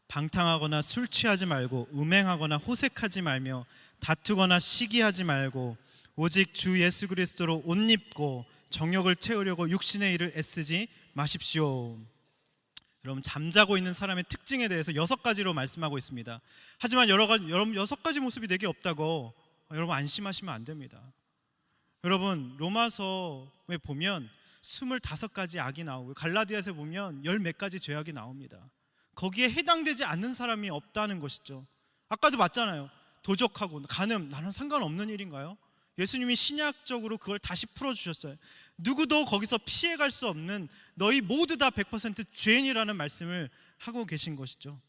방탕하거나 술 취하지 말고 음행하거나 호색하지 말며 다투거나 시기하지 말고 오직 주 예수 그리스도로 옷 입고 정욕을 채우려고 육신의 일을 애쓰지 마십시오. 여러분 잠자고 있는 사람의 특징에 대해서 6가지로 말씀하고 있습니다. 하지만 여러분 6가지 모습이 내게 없다고 여러분 안심하시면 안 됩니다. 여러분 로마서에 보면 25가지 악이 나오고 갈라디아서에 보면 10몇 가지 죄악이 나옵니다. 거기에 해당되지 않는 사람이 없다는 것이죠. 아까도 맞잖아요. 도적하고 간음, 나는 상관없는 일인가요? 예수님이 신약적으로 그걸 다시 풀어주셨어요. 누구도 거기서 피해갈 수 없는 너희 모두 다 100% 죄인이라는 말씀을 하고 계신 것이죠.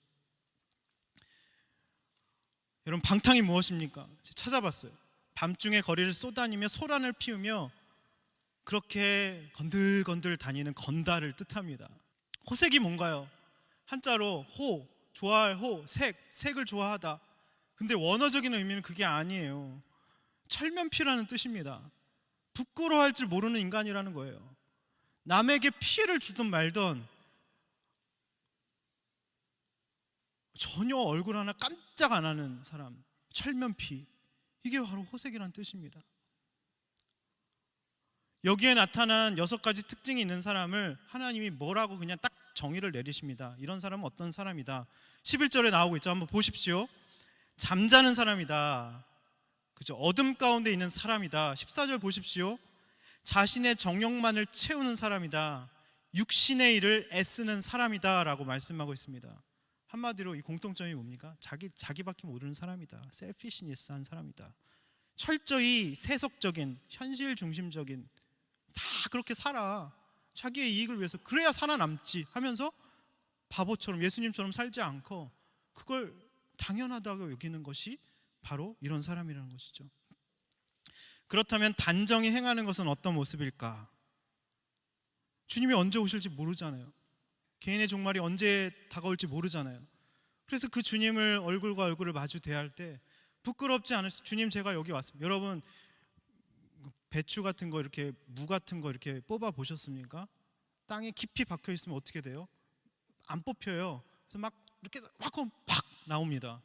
여러분 방탕이 무엇입니까? 찾아봤어요. 밤중에 거리를 쏘다니며 소란을 피우며 그렇게 건들건들 다니는 건달을 뜻합니다. 호색이 뭔가요? 한자로 호, 좋아할 호, 색을 좋아하다. 근데 원어적인 의미는 그게 아니에요. 철면피라는 뜻입니다. 부끄러워할 줄 모르는 인간이라는 거예요. 남에게 피해를 주든 말든 전혀 얼굴 하나 깜짝 안 하는 사람, 철면피. 이게 바로 호색이라는 뜻입니다. 여기에 나타난 6가지 특징이 있는 사람을 하나님이 뭐라고 그냥 딱 정의를 내리십니다. 이런 사람은 어떤 사람이다. 11절에 나오고 있죠. 한번 보십시오. 잠자는 사람이다. 그죠? 어둠 가운데 있는 사람이다. 14절 보십시오. 자신의 정욕만을 채우는 사람이다. 육신의 일을 애쓰는 사람이다 라고 말씀하고 있습니다. 한마디로 이 공통점이 뭡니까? 자기밖에 모르는 사람이다. 셀피시니스한 사람이다. 철저히 세속적인, 현실 중심적인, 다 그렇게 살아. 자기의 이익을 위해서 그래야 살아남지 하면서 바보처럼 예수님처럼 살지 않고 그걸 당연하다고 여기는 것이 바로 이런 사람이라는 것이죠. 그렇다면 단정히 행하는 것은 어떤 모습일까? 주님이 언제 오실지 모르잖아요. 개인의 종말이 언제 다가올지 모르잖아요. 그래서 그 주님을 얼굴과 얼굴을 마주 대할 때 부끄럽지 않을 수, 주님 제가 여기 왔습니다. 여러분 배추 같은 거 이렇게 무 같은 거 이렇게 뽑아 보셨습니까? 땅에 깊이 박혀 있으면 어떻게 돼요? 안 뽑혀요. 그래서 막 이렇게 확 나옵니다.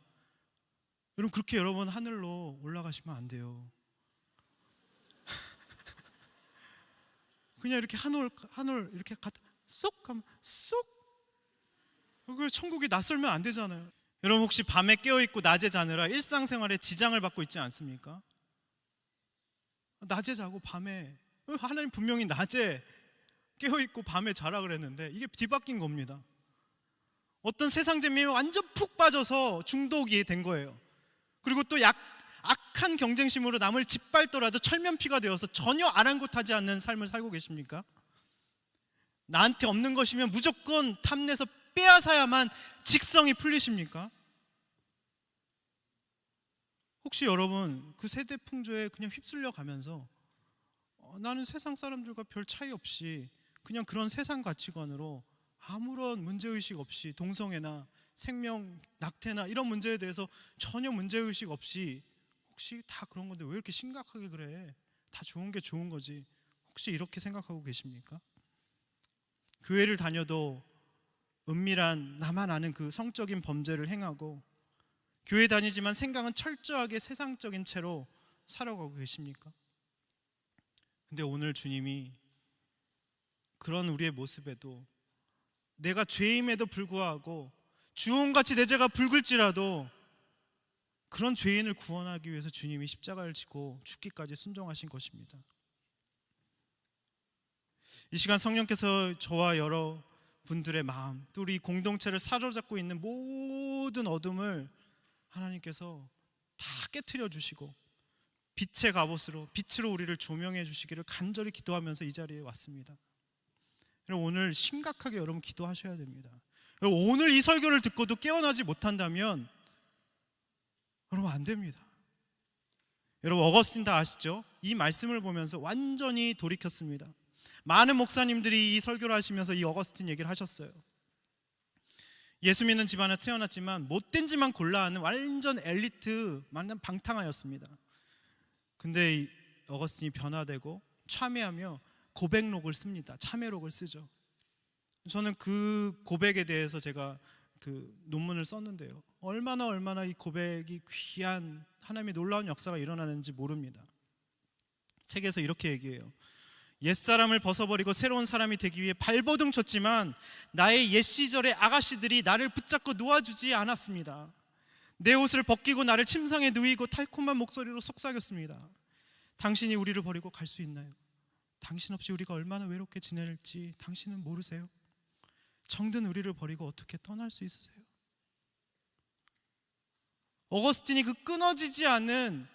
여러분, 그렇게 여러분 하늘로 올라가시면 안 돼요. 그냥 이렇게 하늘 이렇게 쏙 하면 쏙. 그 천국이 낯설면 안 되잖아요. 여러분, 혹시 밤에 깨어있고 낮에 자느라 일상생활에 지장을 받고 있지 않습니까? 낮에 자고 밤에, 하나님 분명히 낮에 깨어있고 밤에 자라 그랬는데 이게 뒤바뀐 겁니다. 어떤 세상 재미에 완전 푹 빠져서 중독이 된 거예요. 그리고 또 악한 경쟁심으로 남을 짓밟더라도 철면피가 되어서 전혀 아랑곳하지 않는 삶을 살고 계십니까? 나한테 없는 것이면 무조건 탐내서 빼앗아야만 직성이 풀리십니까? 혹시 여러분 그 세대 풍조에 그냥 휩쓸려 가면서 나는 세상 사람들과 별 차이 없이 그냥 그런 세상 가치관으로 아무런 문제의식 없이 동성애나 생명, 낙태나 이런 문제에 대해서 전혀 문제의식 없이 혹시 다 그런 건데 왜 이렇게 심각하게 그래? 다 좋은 게 좋은 거지. 혹시 이렇게 생각하고 계십니까? 교회를 다녀도 은밀한 나만 아는 그 성적인 범죄를 행하고 교회 다니지만 생각은 철저하게 세상적인 채로 살아가고 계십니까? 근데 오늘 주님이 그런 우리의 모습에도 내가 죄임에도 불구하고 주홍같이 내 죄가 붉을지라도 그런 죄인을 구원하기 위해서 주님이 십자가를 지고 죽기까지 순종하신 것입니다. 이 시간 성령께서 저와 여러 분들의 마음, 또 우리 공동체를 사로잡고 있는 모든 어둠을 하나님께서 다 깨트려 주시고 빛의 갑옷으로, 빛으로 우리를 조명해 주시기를 간절히 기도하면서 이 자리에 왔습니다. 여러분, 오늘 심각하게 여러분 기도하셔야 됩니다. 여러분, 오늘 이 설교를 듣고도 깨어나지 못한다면 여러분 안 됩니다. 여러분, 어거스틴 다 아시죠? 이 말씀을 보면서 완전히 돌이켰습니다. 많은 목사님들이 이 설교를 하시면서 이 어거스틴 얘기를 하셨어요. 예수 믿는 집안에 태어났지만 못된 짓만 골라 하는 완전 엘리트, 완전 방탕하였습니다. 근데 이 어거스틴이 변화되고 참회하며 고백록을 씁니다. 참회록을 쓰죠. 저는 그 고백에 대해서 제가 그 논문을 썼는데요, 얼마나 이 고백이 귀한 하나님의 놀라운 역사가 일어나는지 모릅니다. 책에서 이렇게 얘기해요. 옛사람을 벗어버리고 새로운 사람이 되기 위해 발버둥 쳤지만 나의 옛 시절의 아가씨들이 나를 붙잡고 놓아주지 않았습니다. 내 옷을 벗기고 나를 침상에 누이고 달콤한 목소리로 속삭였습니다. 당신이 우리를 버리고 갈 수 있나요? 당신 없이 우리가 얼마나 외롭게 지낼지 당신은 모르세요? 정든 우리를 버리고 어떻게 떠날 수 있으세요? 어거스틴이 그 끊어지지 않는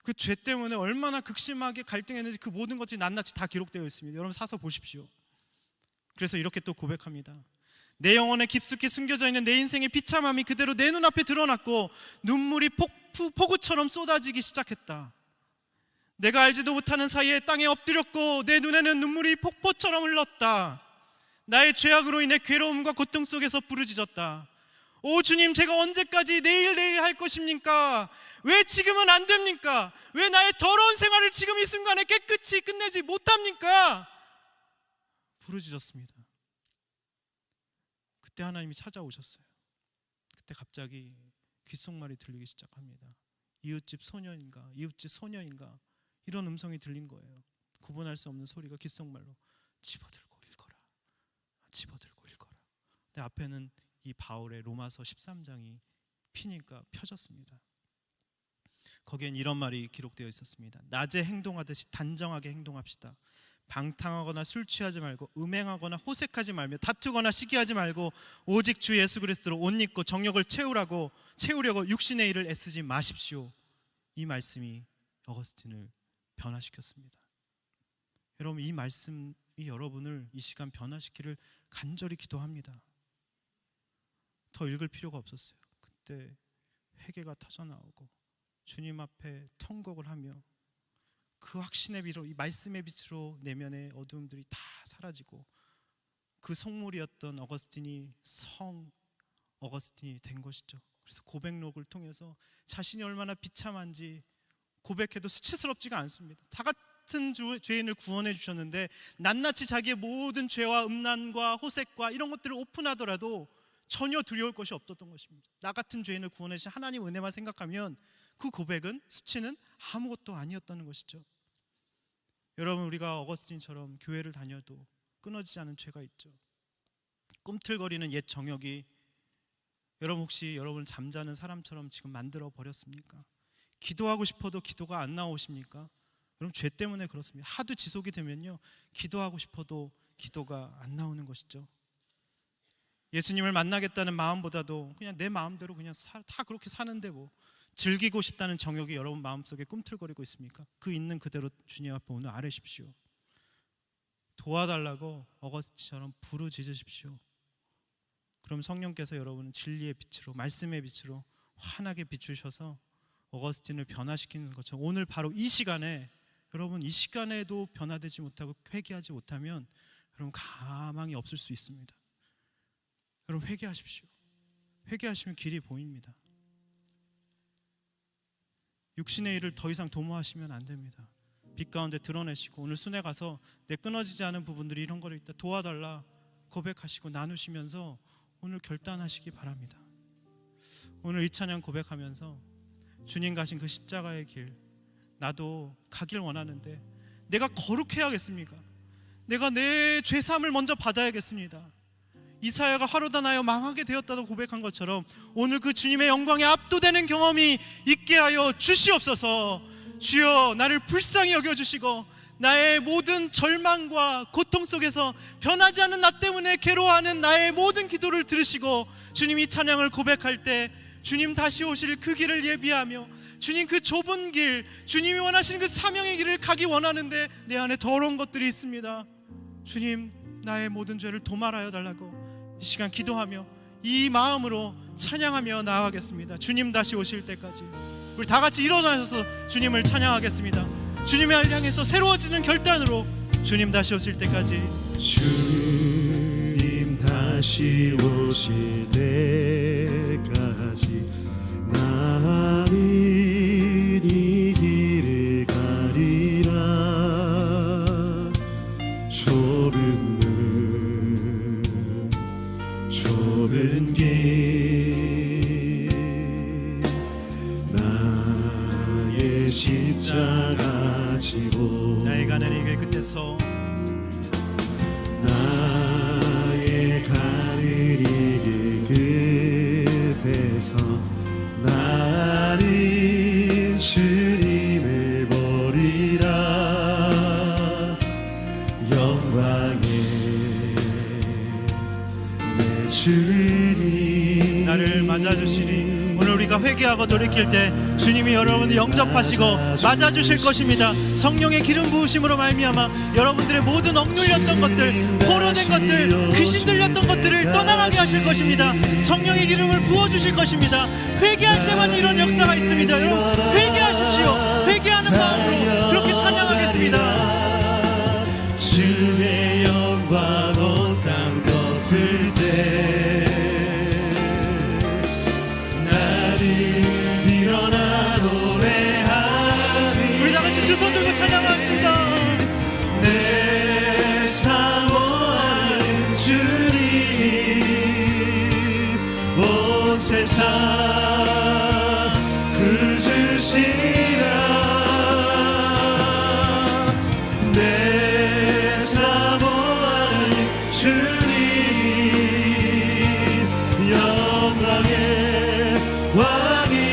그 죄 때문에 얼마나 극심하게 갈등했는지 그 모든 것이 낱낱이 다 기록되어 있습니다. 여러분 사서 보십시오. 그래서 이렇게 또 고백합니다. 내 영혼에 깊숙이 숨겨져 있는 내 인생의 비참함이 그대로 내 눈앞에 드러났고 눈물이 폭우처럼 쏟아지기 시작했다. 내가 알지도 못하는 사이에 땅에 엎드렸고 내 눈에는 눈물이 폭포처럼 흘렀다. 나의 죄악으로 인해 괴로움과 고통 속에서 부르짖었다. 오 주님, 제가 언제까지 내일 할 것입니까? 왜 지금은 안 됩니까? 왜 나의 더러운 생활을 지금 이 순간에 깨끗이 끝내지 못합니까? 부르짖었습니다. 그때 하나님이 찾아오셨어요. 그때 갑자기 귓속말이 들리기 시작합니다. 이웃집 소녀인가, 이웃집 소녀인가, 이런 음성이 들린 거예요. 구분할 수 없는 소리가 귓속말로 집어들고 읽어라, 집어들고 읽어라. 내 앞에는 이 바울의 로마서 13장이 피니까 펴졌습니다. 거기엔 이런 말이 기록되어 있었습니다. 낮에 행동하듯이 단정하게 행동합시다. 방탕하거나 술 취하지 말고 음행하거나 호색하지 말며 다투거나 시기하지 말고 오직 주 예수 그리스도로 옷 입고 정욕을 채우려고 육신의 일을 애쓰지 마십시오. 이 말씀이 어거스틴을 변화시켰습니다. 여러분, 이 말씀이 여러분을 이 시간 변화시키를 간절히 기도합니다. 더 읽을 필요가 없었어요. 그때 회개가 터져나오고 주님 앞에 통곡을 하며 그 확신의 빛으로, 이 말씀의 빛으로 내면의 어두움들이 다 사라지고 그 속물이었던 어거스틴이 성 어거스틴이 된 것이죠. 그래서 고백록을 통해서 자신이 얼마나 비참한지 고백해도 수치스럽지가 않습니다. 다 같은 죄인을 구원해 주셨는데 낱낱이 자기의 모든 죄와 음란과 호색과 이런 것들을 오픈하더라도 전혀 두려울 것이 없었던 것입니다. 나 같은 죄인을 구원해 주신 하나님 은혜만 생각하면 그 고백은, 수치는 아무것도 아니었다는 것이죠. 여러분, 우리가 어거스틴처럼 교회를 다녀도 끊어지지 않은 죄가 있죠. 꿈틀거리는 옛 정욕이 여러분 혹시 여러분을 잠자는 사람처럼 지금 만들어 버렸습니까? 기도하고 싶어도 기도가 안 나오십니까? 여러분, 죄 때문에 그렇습니다. 하도 지속이 되면요, 기도하고 싶어도 기도가 안 나오는 것이죠. 예수님을 만나겠다는 마음보다도 그냥 내 마음대로 그냥 다 그렇게 사는데 뭐 즐기고 싶다는 정욕이 여러분 마음속에 꿈틀거리고 있습니까? 그 있는 그대로 주님 앞에 오늘 아뢰십시오. 도와달라고 어거스틴처럼 부르짖으십시오. 그럼 성령께서 여러분은 진리의 빛으로, 말씀의 빛으로 환하게 비추셔서 어거스틴을 변화시키는 것처럼 오늘 바로 이 시간에, 여러분 이 시간에도 변화되지 못하고 회개하지 못하면 여러분 가망이 없을 수 있습니다. 여러분 회개하십시오. 회개하시면 길이 보입니다. 육신의 일을 더 이상 도모하시면 안 됩니다. 빛 가운데 드러내시고 오늘 순회 가서 내 끊어지지 않은 부분들이 이런 거를 있다 도와달라 고백하시고 나누시면서 오늘 결단하시기 바랍니다. 오늘 이 찬양 고백하면서 주님 가신 그 십자가의 길 나도 가길 원하는데 내가 거룩해야겠습니까? 내가 내 죄사함을 먼저 받아야겠습니다. 이사야가 화로다 나여 망하게 되었다고 고백한 것처럼 오늘 그 주님의 영광에 압도되는 경험이 있게 하여 주시옵소서. 주여, 나를 불쌍히 여겨주시고 나의 모든 절망과 고통 속에서 변하지 않는 나 때문에 괴로워하는 나의 모든 기도를 들으시고 주님 이 찬양을 고백할 때 주님 다시 오실 그 길을 예비하며 주님 그 좁은 길, 주님이 원하시는 그 사명의 길을 가기 원하는데 내 안에 더러운 것들이 있습니다. 주님, 나의 모든 죄를 도말하여 달라고 이 시간 기도하며 이 마음으로 찬양하며 나아가겠습니다. 주님 다시 오실 때까지 우리 다 같이 일어나셔서 주님을 찬양하겠습니다. 주님을 향해서 새로워지는 결단으로 주님 다시 오실 때까지, 주님 다시 오실 때까지 나는 이 길을 가리라. 좁은 길 나의 십자가 지고 나의 가는 이 길 끝에서 나의 가는 이 길 끝에서 나는 주님을 보리라. 영광의 내 주님 나를 맞아주시니 오늘 우리가 회개하고 돌이킬 때 주님이 여러분을 영접하시고 맞아주실 것입니다. 성령의 기름 부으심으로 말미암아 여러분들의 모든 억눌렸던 것들, 포로된 것들, 귀신 들렸던 것들을 떠나가게 하실 것입니다. 성령의 기름을 부어주실 것입니다. 회개할 때만 이런 역사가 있습니다. 여러분 회개하십시오. 회개하는 마음으로 그렇게 찬양하겠습니다. 주의 영광 온 땅 덮을 때 주 손 들고 찬양하십니다. 내 사모하는 주님 온 세상 그 주시라. 내 사모하는 주님 영광의 왕이시라.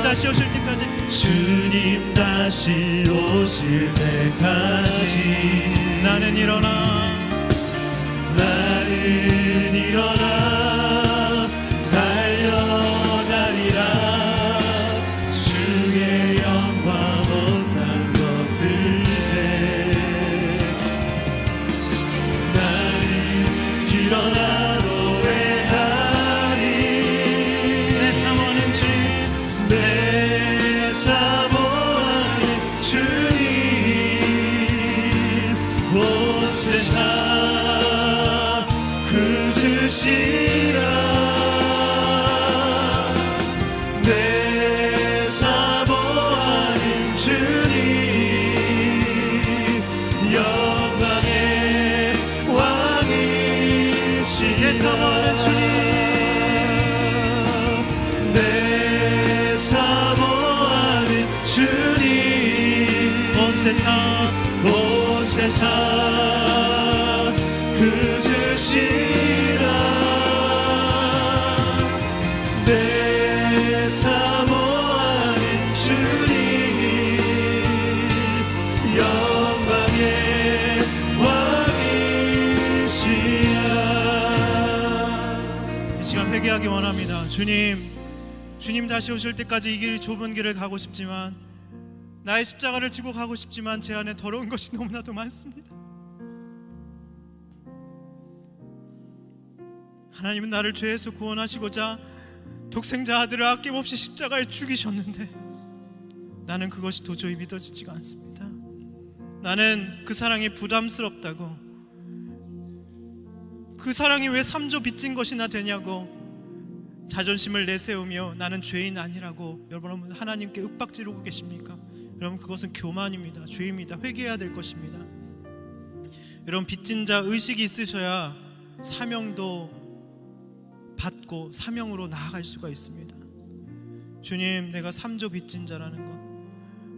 다시 오실 때까지, 주님 다시 오실 때까지 나는 일어나 달려가리라. 주의 영광 온 땅 덮을 때 나는 일어나 노래하리. 내 사모하는 주님, 내 사모하는 주님 온 세상 그 주시라. 온 세상 그주시라. 내 사모 아닌 주님 영광의 왕이시라. 이 시간 회개하기 원합니다. 주님 다시 오실 때까지 이 길 좁은 길을 가고 싶지만, 나의 십자가를 지고 가고 싶지만 제 안에 더러운 것이 너무나도 많습니다. 하나님은 나를 죄에서 구원하시고자 독생자 아들을 아낌없이 십자가에 죽이셨는데, 나는 그것이 도저히 믿어지지가 않습니다. 나는 그 사랑이 부담스럽다고, 그 사랑이 왜 3조 빚진 것이나 되냐고 자존심을 내세우며 나는 죄인 아니라고 여러분 하나님께 윽박지르고 계십니까? 여러분, 그것은 교만입니다. 죄입니다. 회개해야 될 것입니다. 여러분, 빚진 자 의식이 있으셔야 사명도 받고 사명으로 나아갈 수가 있습니다. 주님, 내가 3조 빚진 자라는 것,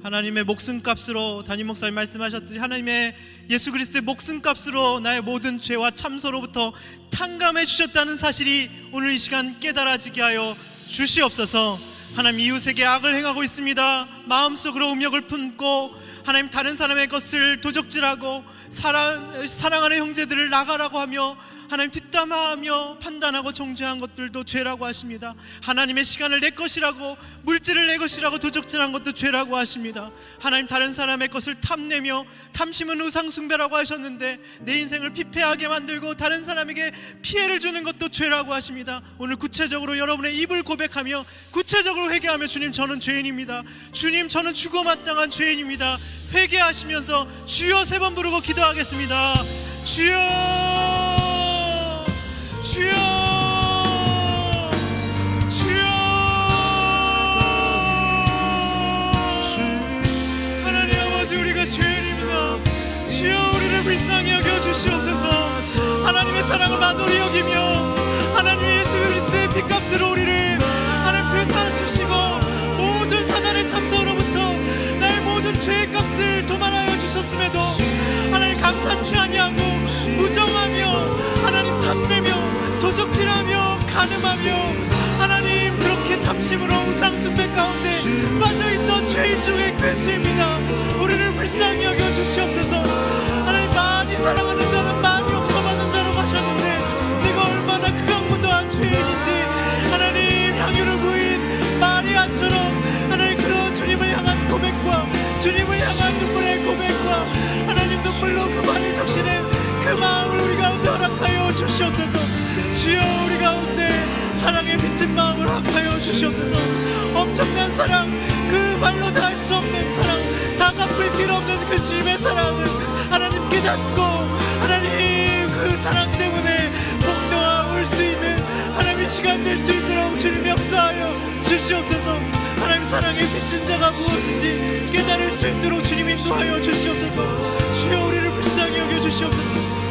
하나님의 목숨값으로, 담임 목사님 말씀하셨듯이 하나님의 예수 그리스도의 목숨값으로 나의 모든 죄와 참소로부터 탕감해 주셨다는 사실이 오늘 이 시간 깨달아지게 하여 주시옵소서. 하나님, 이웃에게 악을 행하고 있습니다. 마음속으로 음욕을 품고 하나님 다른 사람의 것을 도적질하고 사랑하는 형제들을 나가라고 하며 하나님 뒷담화하며 판단하고 정죄한 것들도 죄라고 하십니다. 하나님의 시간을 내 것이라고, 물질을 내 것이라고 도적질한 것도 죄라고 하십니다. 하나님, 다른 사람의 것을 탐내며, 탐심은 우상숭배라고 하셨는데 내 인생을 피폐하게 만들고 다른 사람에게 피해를 주는 것도 죄라고 하십니다. 오늘 구체적으로 여러분의 입을 고백하며 구체적으로 회개하며, 주님, 저는 죄인입니다. 주님, 저는 죽어 마땅한 죄인입니다. 회개하시면서 주여 3번 부르고 기도하겠습니다. 주여, 주여, 주여. 하나님 아버지, 우리가 죄인입니다. 주여, 우리를 불쌍히 여겨 주시옵소서. 하나님의 사랑을 만홀히 여기며 하나님의 예수 그리스도의 핏값으로 우리를 하나님 되사주시고 모든 사단의 참소로부터 나의 모든 죄의 값을 도말하여 주셨음에도 하나님 감탄치 아니하고 무정하며 하나님 탐내며 도적질하며 간음하며 하나님 그렇게 탐심으로 우상숭배 가운데 빠져있던 죄인 중에 괴수입니다. 우리를 불쌍히 여겨 주시옵소서. 하나님, 많이 사랑하는 자는 많이 용서받는 자라고 하셨는데 내가 얼마나 극악무도한 죄인인지 하나님, 향유를 부인 마리아처럼 하나님 그런 주님을 향한 고백과 주님을 향한 눈물의 고백과 하나님 눈물로 그만이 적시는 그 마음을 우리 가운데 허락하여 주시옵소서. 주여, 우리 가운데 사랑의 빚진 마음을 허락하여 주시옵소서. 엄청난 사랑, 그 말로 다 할 수 없는 사랑, 다 갚을 길 없는 그 주님의 사랑을 하나님 깨닫고 하나님 그 사랑 때문에 복도와 올 수 있는 하나님의 시간 될 수 있도록 주님 역사하여 주시옵소서. 하나님, 사랑의 빚진 자가 무엇인지 깨달을 수 있도록 주님 인도하여 주시옵소서. 주여, 우리를 불쌍히 여겨 주시옵소서.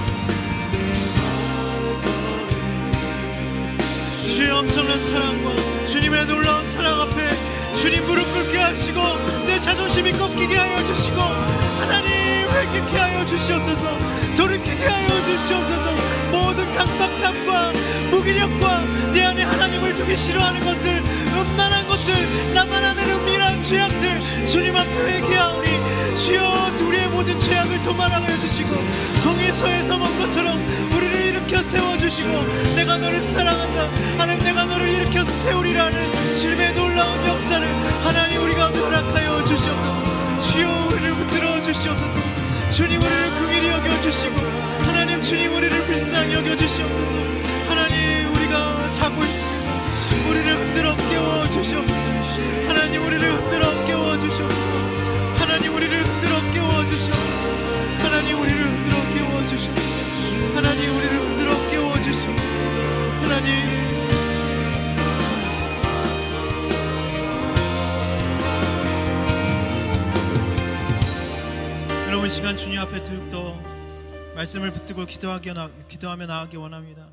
주의 엄청난 사랑과 주님의 놀라운 사랑 앞에 주님 무릎 꿇게 하시고 내 자존심이 꺾이게 하여 주시고 하나님 회개케 하여 주시옵소서. 돌이키게 하여 주시옵소서. 모든 강박함과 무기력과 내 안에 하나님을 두기 싫어하는 것들, 음란한 것들, 나만 아는 은밀한 죄악들 주님 앞에 회개하오니 주여, 우리의 모든 죄악을 도말하여 주시고 동에서에서 먹은 것처럼 우리를 일으켜 세워주시고 내가 너를 사랑한다, 하나님 내가 너를 일으켜 세우리라는 주님의 놀라운 역사를 하나님 우리 가운데 허락하여 주시옵소서. 주여, 우리를 붙들어 주시옵소서. 주님, 우리를 긍휼히 여겨주시고 하나님, 주님, 우리를 불쌍히 여겨주시옵소서. 하나님, 우리가 자고 있습니다. 우리를 흔들어 깨워주시옵소서. 하나님, 우리를 흔들어 깨워주시옵소서. 하나님, 우리를 흔들어 깨워주시옵소서. 하나님, 우리를 흔들어 깨워주시옵소서. 하나님, 우리를 흔들어 깨워주시옵소서. 하나님, 여러분, 시간 주님 앞에 더욱더 말씀을 붙들고 기도하며 나아가기 원합니다.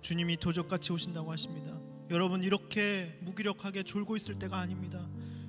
주님이 도적같이 오신다고 하십니다. 여러분, 이렇게 무기력하게 졸고 있을 때가 아닙니다.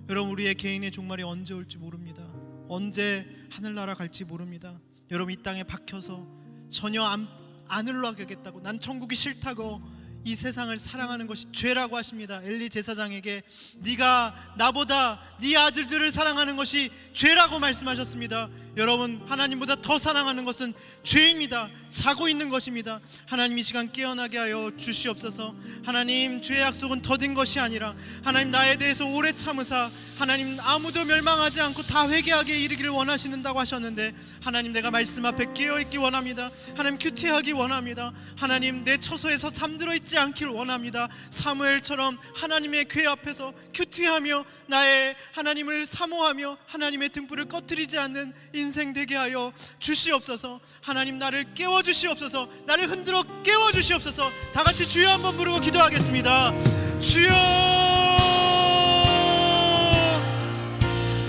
여러분, 우리의 개인의 종말이 언제 올지 모릅니다. 언제 하늘나라 갈지 모릅니다. 여러분 이 땅에 박혀서 전혀 안 흘러가겠다고, 난 천국이 싫다고 이 세상을 사랑하는 것이 죄라고 하십니다. 엘리 제사장에게 네가 나보다 네 아들들을 사랑하는 것이 죄라고 말씀하셨습니다. 여러분, 하나님보다 더 사랑하는 것은 죄입니다. 자고 있는 것입니다. 하나님 이 시간 깨어나게 하여 주시옵소서. 하나님, 주의 약속은 더딘 것이 아니라 하나님 나에 대해서 오래 참으사 하나님 아무도 멸망하지 않고 다 회개하게 이르기를 원하시는다고 하셨는데, 하나님 내가 말씀 앞에 깨어있기 원합니다. 하나님 큐티하기 원합니다. 하나님 내 처소에서 잠들어 있지 않기를 원합니다. 사무엘처럼 하나님의 궤 앞에서 큐티하며 나의 하나님을 사모하며 하나님의 등불을 꺼뜨리지 않는 인생 되게 하여 주시옵소서. 하나님 나를 깨워주시옵소서. 나를 흔들어 깨워주시옵소서. 다같이 주여 한번 부르고 기도하겠습니다. 주여.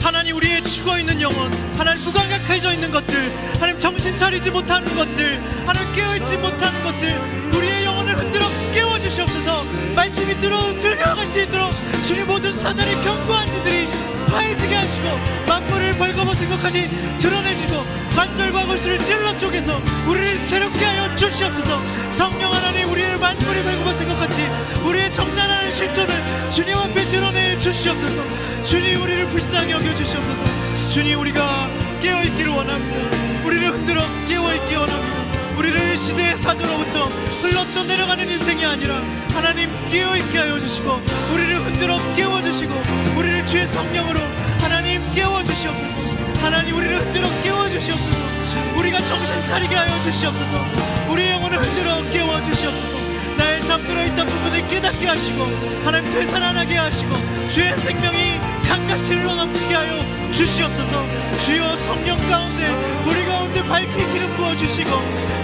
하나님, 우리의 죽어있는 영혼, 하나님 무감각해져 있는 것들, 하나님 정신 차리지 못하는 것들, 하나님 깨어있지 못하는 것들, 우리의 영혼을 흔들어 깨워주시옵소서. 말씀이 들려갈 수 있도록 주님, 모든 사단의 견고한 지들이 파해지게 하시고 만물을 벌거벗은 것까지 드러내시고 관절과 골수를 찔러 쪼개서 우리를 새롭게 하여 주시옵소서. 성령 하나님, 우리의 만물이 벌거벗은 것 같이 우리의 정단하는 실존을 주님 앞에 드러내 주시옵소서. 주님, 우리를 불쌍히 여겨주시옵소서. 주님, 우리가 깨어있기를 원합니다. 우리를 흔들어 깨어있기 원합니다. 우리를 시대의 사조로부터 흘렀던 내려가는 인생이 아니라 하나님 깨어있게 하여 주시고 우리를 흔들어 깨워주시고 우리를 주의 성령으로 하나님 깨워주시옵소서. 하나님, 우리를 흔들어 깨워주시옵소서. 우리가 정신 차리게 하여 주시옵소서. 우리의 영혼을 흔들어 깨워주시옵소서. 나의 잠들어 있던 부분을 깨닫게 하시고 하나님 되살아나게 하시고 주의 생명이 강같이 흘러넘치게 하여 주시옵소서. 주여, 성령 가운데 우리 가운데 밝히 기름 부어주시고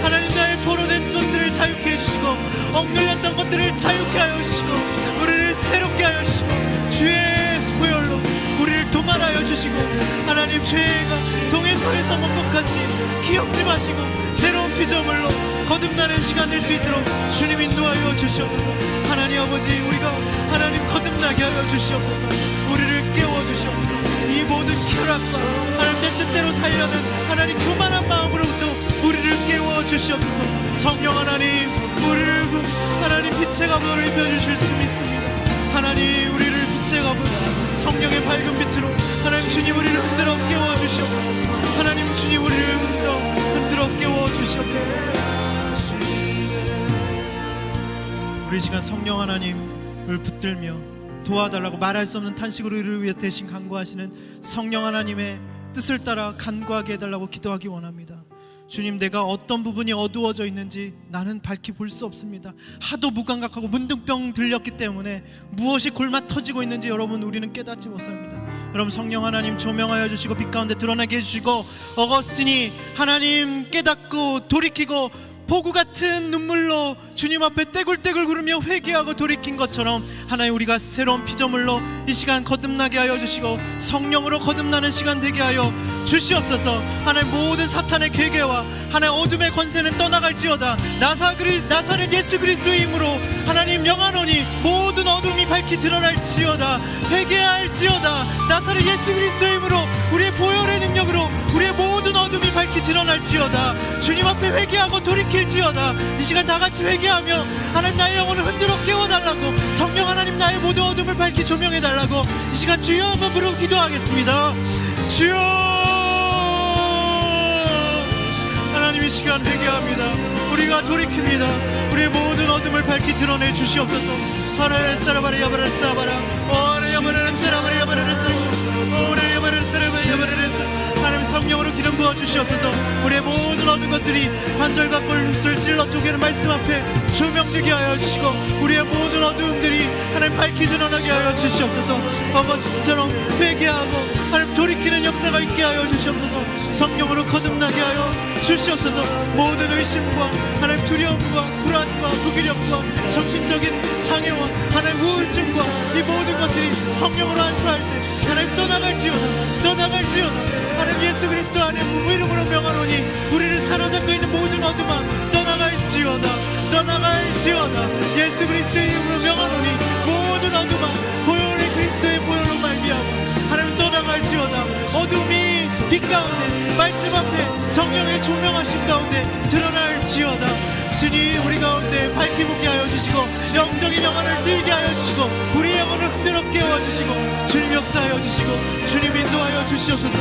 하나님 나의 포로된 것들을 자유케 해주시고 억눌렸던 것들을 자유케 하여 주시고 우리를 새롭게 하여 주시고 주의 보혈로 우리를 도말하여 주시고 하나님, 죄가 동해서에서 먹은 것 같이 기억지 마시고 새로운 피조물로 거듭나는 시간 될 수 있도록 주님 인도하여 주시옵소서. 하나님 아버지, 우리가 하나님 거듭나게 하여 주시옵소서. 우리를 깨워주시옵소서. 이 모든 쾌락과 하나님 내 뜻대로 살려는 하나님 교만한 마음으로부터 우리를 깨워주시옵소서. 성령 하나님, 우리를 하나님 빛의 갑옷을 입혀주실 수 있습니다. 하나님, 우리를 빛의 갑옷 성령의 밝은 빛으로 하나님 주님 우리를 흔들어 깨워주시옵소서. 하나님 주님 우리를 흔들어 깨워주시옵소서. 우리 시간 성령 하나님을 붙들며 도와달라고 말할 수 없는 탄식으로 우리를 위해 대신 간구하시는 성령 하나님의 뜻을 따라 간구하게 해달라고 기도하기 원합니다. 주님, 내가 어떤 부분이 어두워져 있는지 나는 밝히 볼 수 없습니다. 하도 무감각하고 문둥병 들렸기 때문에 무엇이 골마 터지고 있는지 여러분, 우리는 깨닫지 못합니다. 여러분, 성령 하나님 조명하여 주시고 빛 가운데 드러나게 해주시고 어거스틴이 하나님 깨닫고 돌이키고 보구 같은 눈물로 주님 앞에 떼굴떼굴 구르며 회개하고 돌이킨 것처럼 하나님, 우리가 새로운 피조물로 이 시간 거듭나게 하여 주시고 성령으로 거듭나는 시간 되게 하여 주시옵소서. 하나님, 모든 사탄의 괴계와 하나님 어둠의 권세는 떠나갈지어다. 나사렛 예수 그리스도의 힘으로 하나님 명하노니 모든 어둠이 밝히 드러날지어다. 회개할지어다. 나사렛 예수 그리스도의 힘으로 우리의 보혈의 능력으로 우리의 모든 어둠이 밝히 드러날지어다. 주님 앞에 회개하고 돌이킬지어다. 이 시간 다같이 회개하며 하나님 나의 영혼을 흔들어 깨워달라고, 성령 하나님 나의 모든 어둠을 밝히 조명해달라고 이 시간 주여 한번 부르고 기도하겠습니다. 주여, 하나님 이 시간 회개합니다. 우리가 돌이킵니다. 우리의 모든 어둠을 밝히 드러내 주시옵소서. 하나님 사라바라 야바라 사라바라 오레 야바라 사라바라 야바라 사라바라 오레 야바라 사라바라 야바라 사라바라. 하나님 성령으로 기름 부어 주시옵소서. 우리의 모든 어두운 것들이 관절과 골수를 찔러 쪼개는 말씀 앞에 조명되게 하여 주시고 우리의 모든 어두움들이 하나님 밝히 드러나게 하여 주시옵소서. 어거스틴처럼 회개하고 하나님 돌이키는 역사가 있게 하여 주시옵소서. 성령으로 거듭나게 하여 주시옵소서. 모든 의심과 하나님 두려움과 불안과 무기력과 정신적인 장애와 하나님 우울증과 이 모든 것들이 성령으로 안수할 때 하나님 떠나갈지어다. 하나님 예수 그리스도 안에 이름으로 명하노니 우리를 사로잡고 있는 모든 어둠아 떠나갈지어다. 예수 그리스도의 이름으로 명하노니 모든 어둠아 보혈의 그리스도의 보혈로 말미암아 하나님 떠나갈지어다. 어둠이 가운데 말씀 앞에 성령의 조명하심 가운데 드러날지어다. 주님 우리 가운데 밝히 보게 하여 주시고 영적인 영혼을 뜨게 하여 주시고 우리 영혼을 흔들어 깨워주시고 주님 역사하여 주시고 주님 인도하여 주시옵소서.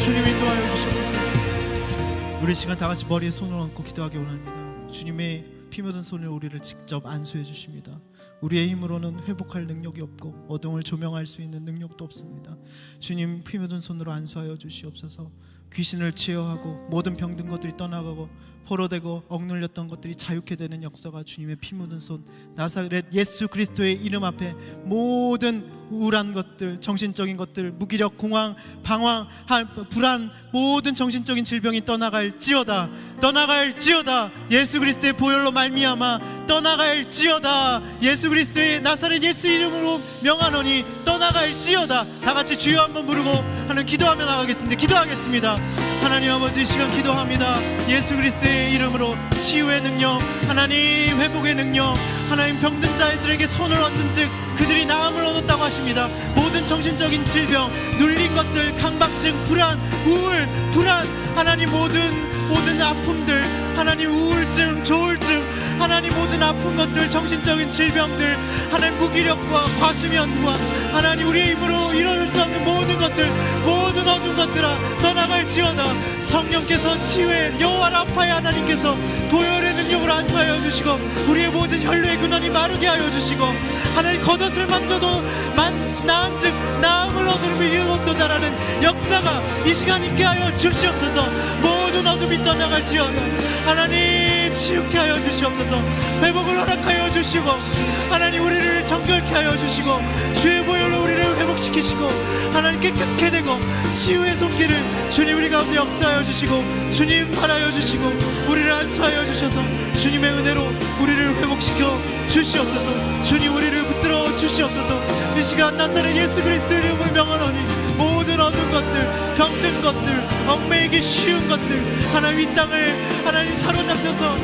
주님 인도하여 주시옵소서. 우리 시간 다 같이 머리에 손을 얹고 기도하기 원합니다. 주님의 피 묻은 손을 우리를 직접 안수해 주십니다. 우리의 힘으로는 회복할 능력이 없고 어둠을 조명할 수 있는 능력도 없습니다. 주님 피 묻은 손으로 안수하여 주시옵소서. 귀신을 제어하고 모든 병든 것들이 떠나가고 포로되고 억눌렸던 것들이 자유케 되는 역사가 주님의 피 묻은 손 나사렛 예수 그리스도의 이름 앞에 모든 우울한 것들, 정신적인 것들, 무기력, 공황, 방황, 불안, 모든 정신적인 질병이 떠나갈지어다. 떠나갈지어다. 예수 그리스도의 보혈로 말미암아 떠나갈지어다. 예수 그리스도의 나사렛 예수 이름으로 명하노니 떠나갈지어다. 다 같이 주여 한번 부르고 하는 기도하며 나가겠습니다. 기도하겠습니다. 하나님 아버지, 이 시간 기도합니다. 예수 그리스도의 이름으로 치유의 능력, 하나님 회복의 능력, 하나님 병든 자들에게 손을 얹은 즉 그들이 나음을 얻었다고 하십니다. 모든 정신적인 질병, 눌린 것들, 강박증, 불안, 우울, 불안, 하나님 모든 아픔들, 하나님 우울증, 조울증, 하나님 모든 아픈 것들, 정신적인 질병들, 하나님 무기력과 과수면과 하나님 우리의 힘으로 이뤄낼 수 없는 모든 것들, 모든 어두운 것들아 떠나갈지어다. 성령께서 치유의 여호와 라파의 하나님께서 보혈의 능력으로 안수하여 주시고 우리의 모든 혈류의 근원이 마르게 하여 주시고 하나님 겉옷을 만져도 나은 즉 나음을 얻으면 이루었도다라는 역사가 이 시간 있게 하여 주시옵소서. 모든 어둠이 떠나갈지어다. 하나님 치유케 하여 주시옵소서. 회복을 허락하여 주시고 하나님 우리를 정결케 하여 주시고 주의 보혈로 우리를 회복시키시고 하나님 깨끗게 되고 치유의 손길을 주님 우리 가운데 역사하여 주시고 주님 바라여 주시고 우리를 안수하여 주셔서 주님의 은혜로 우리를 회복시켜 주시옵소서. 주님 우리를 붙들어 주시옵소서. 이 시간 나사렛 예수 그리스도의 이름을 명하노니 모든 어두운 것들, 병든 것들, 얽매이기 쉬운 것들, 하나님 이 땅을 하나님 사로잡혀서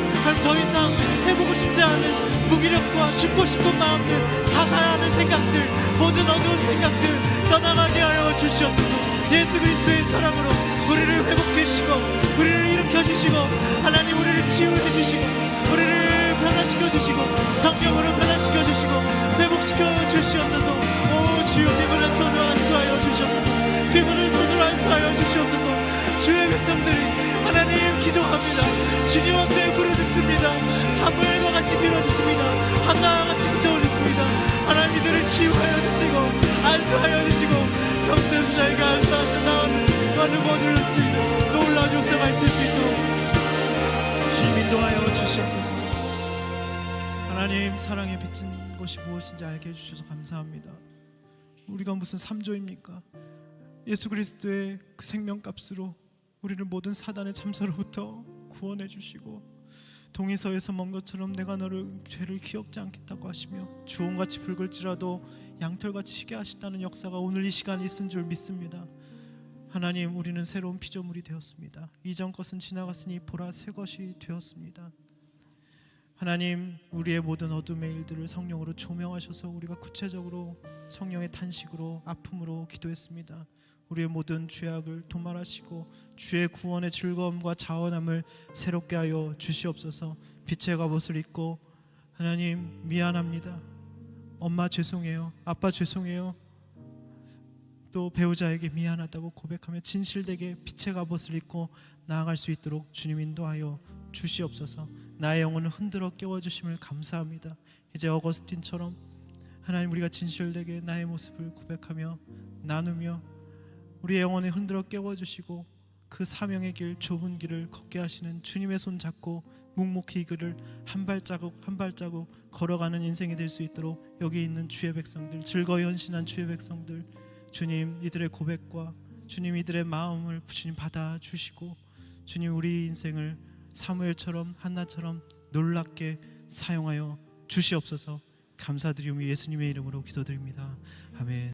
더 이상 해보고 싶지 않은 무기력과 죽고 싶은 마음들, 자살하는 생각들, 모든 어두운 생각들 떠나가게 하여 주시옵소서. 예수 그리스도의 사랑으로 우리를 회복해 주시고 우리를 일으켜 주시고 하나님 우리를 치유해 주시고 우리를 변화시켜 주시고 성령으로 변화시켜 주시고 회복시켜 주시옵소서. 오 주여 피부는 손으로 안수하여 주시옵소서. 피부는 손으로 안수하여 주시옵소서. 주의 백성들이 하나님 기도합니다. 주님 앞에 부르짖습니다. 사무엘과 같이 빌어주십니다. 한나와 같이 기도 올립니다. 하나님 이들을 치유하여 주시고 안수하여 주시고 병든 자에게 안수하는 나는 모든 수 있는 놀라운 역사가 있을 수 있도록 주님 인도하여 주시옵소서. 하나님 사랑에 비친 것이 무엇인지 알게 해주셔서 감사합니다. 우리가 무슨 3조입니까? 예수 그리스도의 그 생명값으로 우리를 모든 사단의 참사로부터 구원해 주시고 동의서에서 먼 것처럼 내가 너를 죄를 기억지 않겠다고 하시며 주홍같이 붉을지라도 양털같이 희게 하시다는 역사가 오늘 이 시간에 있은 줄 믿습니다. 하나님 우리는 새로운 피조물이 되었습니다. 이전 것은 지나갔으니 보라 새 것이 되었습니다. 하나님 우리의 모든 어둠의 일들을 성령으로 조명하셔서 우리가 구체적으로 성령의 탄식으로 아픔으로 기도했습니다. 우리의 모든 죄악을 도말하시고 주의 구원의 즐거움과 자원함을 새롭게 하여 주시옵소서. 빛의 갑옷을 입고 하나님 미안합니다. 엄마 죄송해요. 아빠 죄송해요. 또 배우자에게 미안하다고 고백하며 진실되게 빛의 갑옷을 입고 나아갈 수 있도록 주님 인도하여 주시옵소서. 나의 영혼을 흔들어 깨워주심을 감사합니다. 이제 어거스틴처럼 하나님 우리가 진실되게 나의 모습을 고백하며 나누며 우리의 영혼을 흔들어 깨워주시고 그 사명의 길, 좁은 길을 걷게 하시는 주님의 손 잡고 묵묵히 이 길을 한 발자국 한 발자국 걸어가는 인생이 될 수 있도록 여기 있는 주의 백성들, 즐거이 헌신한 주의 백성들, 주님 이들의 고백과 주님 이들의 마음을 주님 받아주시고 주님 우리 인생을 사무엘처럼 한나처럼 놀랍게 사용하여 주시옵소서. 감사드리며 예수님의 이름으로 기도드립니다. 아멘.